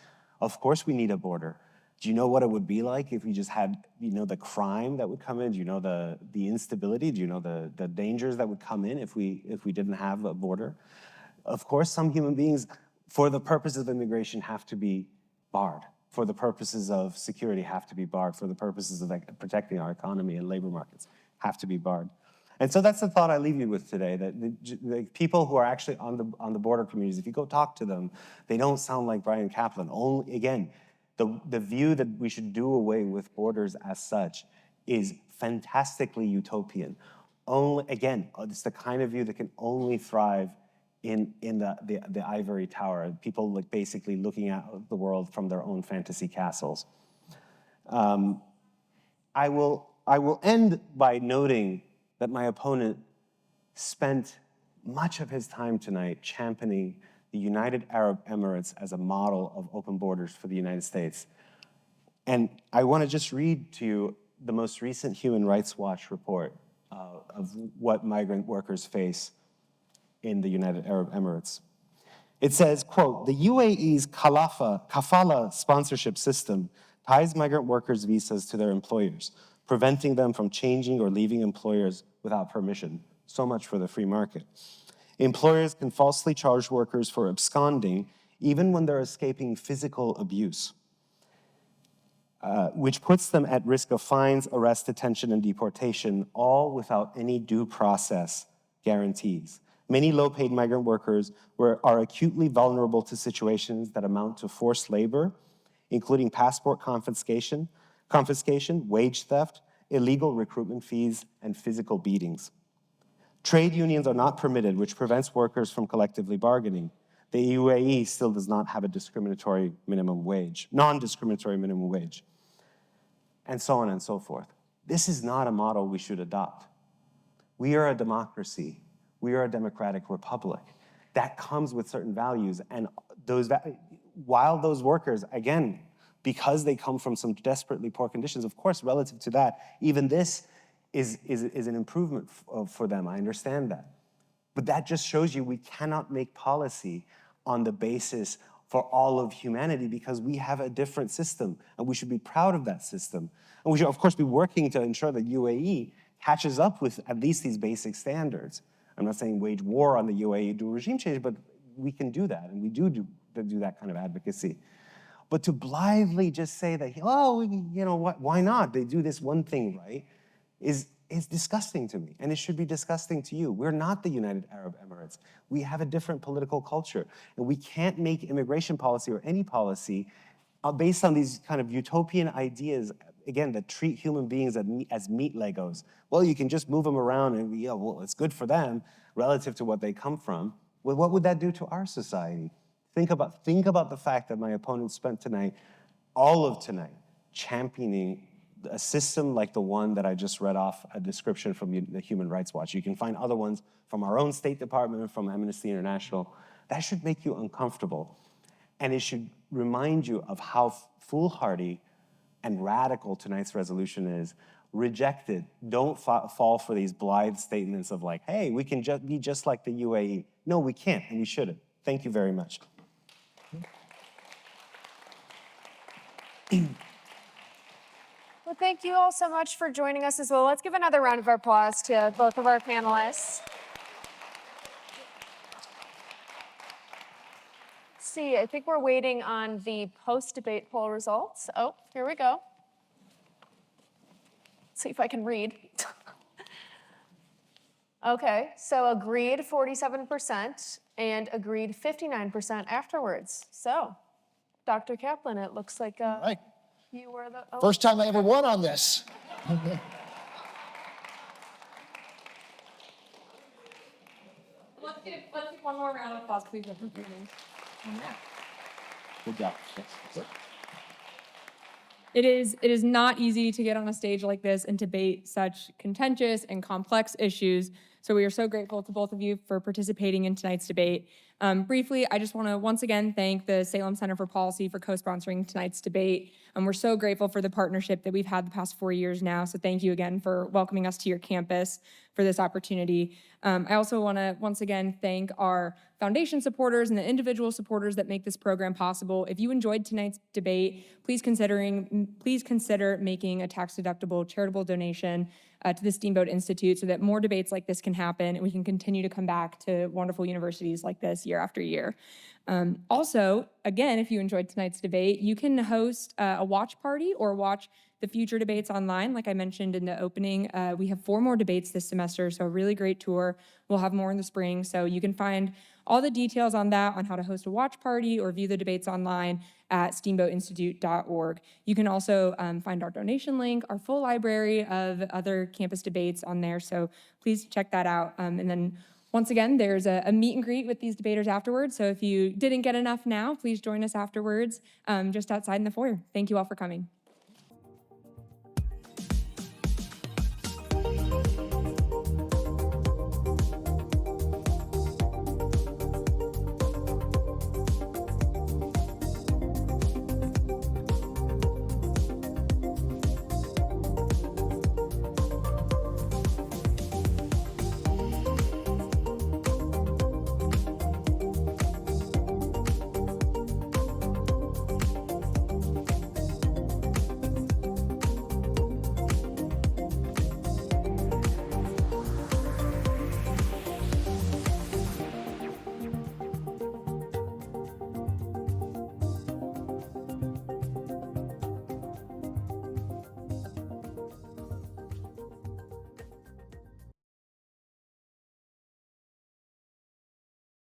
Of course we need a border. Do you know what it would be like if we just had, the crime that would come in? Do you know the instability? Do you know the dangers that would come in if we didn't have a border? Of course, some human beings, for the purposes of immigration, have to be barred. For the purposes of security, have to be barred. For the purposes of protecting our economy and labor markets, have to be barred. And so that's the thought I leave you with today, that the people who are actually on the border communities, if you go talk to them, they don't sound like Bryan Caplan. Only, again, the view that we should do away with borders as such is fantastically utopian. Only, again, it's the kind of view that can only thrive in the ivory tower, people like basically looking at the world from their own fantasy castles. I will end by noting that my opponent spent much of his time tonight championing the United Arab Emirates as a model of open borders for the United States. And I want to just read to you the most recent Human Rights Watch report of what migrant workers face in the United Arab Emirates. It says, quote, the UAE's kafala sponsorship system ties migrant workers' visas to their employers, preventing them from changing or leaving employers without permission. So much for the free market. Employers can falsely charge workers for absconding even when they're escaping physical abuse, which puts them at risk of fines, arrest, detention, and deportation, all without any due process guarantees. Many low-paid migrant workers are acutely vulnerable to situations that amount to forced labor, including passport confiscation, wage theft, illegal recruitment fees, and physical beatings. Trade unions are not permitted, which prevents workers from collectively bargaining. The UAE still does not have a discriminatory minimum wage, non-discriminatory minimum wage, and so on and so forth. This is not a model we should adopt. We are a democracy. We are a democratic republic. That comes with certain values, and while those workers, again, because they come from some desperately poor conditions, of course, relative to that, even this is an improvement for them. I understand that. But that just shows you we cannot make policy on the basis for all of humanity because we have a different system, and we should be proud of that system. And we should, of course, be working to ensure that UAE catches up with at least these basic standards. I'm not saying wage war on the UAE, do regime change, but we can do that, and we do that kind of advocacy. But to blithely just say that, oh, you know what, why not? They do this one thing right, is disgusting to me, and it should be disgusting to you. We're not the United Arab Emirates. We have a different political culture, and we can't make immigration policy or any policy based on these kind of utopian ideas, again, that treat human beings as meat Legos. Well, you can just move them around and, yeah, well, it's good for them relative to what they come from. Well, what would that do to our society? Think about the fact that my opponent spent tonight, all of tonight, championing a system like the one that I just read off a description from the Human Rights Watch. You can find other ones from our own State Department, from Amnesty International. That should make you uncomfortable. And it should remind you of how foolhardy and radical tonight's resolution is. Reject it. Don't fall for these blithe statements of like, hey, we can be just like the UAE. No, we can't, and we shouldn't. Thank you very much. Well, thank you all so much for joining us as well. Let's give another round of applause to both of our panelists. Let's see, I think we're waiting on the post-debate poll results. Oh, here we go. Let's see if I can read. Okay, so agreed 47% and agreed 59% afterwards. So, Dr. Caplan, it looks like Right. you were the... First time I ever won on this. Let's give one more round of applause, please. Good job. It is not easy to get on a stage like this and debate such contentious and complex issues. So we are so grateful to both of you for participating in tonight's debate. Briefly, I just want to once again thank the Salem Center for Policy for co-sponsoring tonight's debate. We're so grateful for the partnership that we've had the past 4 years now. So thank you again for welcoming us to your campus for this opportunity. I also want to once again thank our foundation supporters and the individual supporters that make this program possible. If you enjoyed tonight's debate, please consider making a tax-deductible charitable donation to the Steamboat Institute so that more debates like this can happen and we can continue to come back to wonderful universities like this year after year. Also, again, if you enjoyed tonight's debate, you can host a watch party or watch the future debates online. Like I mentioned in the opening, we have 4 more debates this semester, so a really great tour. We'll have more in the spring, so you can find all the details on that, on how to host a watch party or view the debates online at steamboatinstitute.org. You can also find our donation link, our full library of other campus debates on there, so please check that out. And then once again, there's a meet and greet with these debaters afterwards, so if you didn't get enough now, please join us afterwards just outside in the foyer. Thank you all for coming.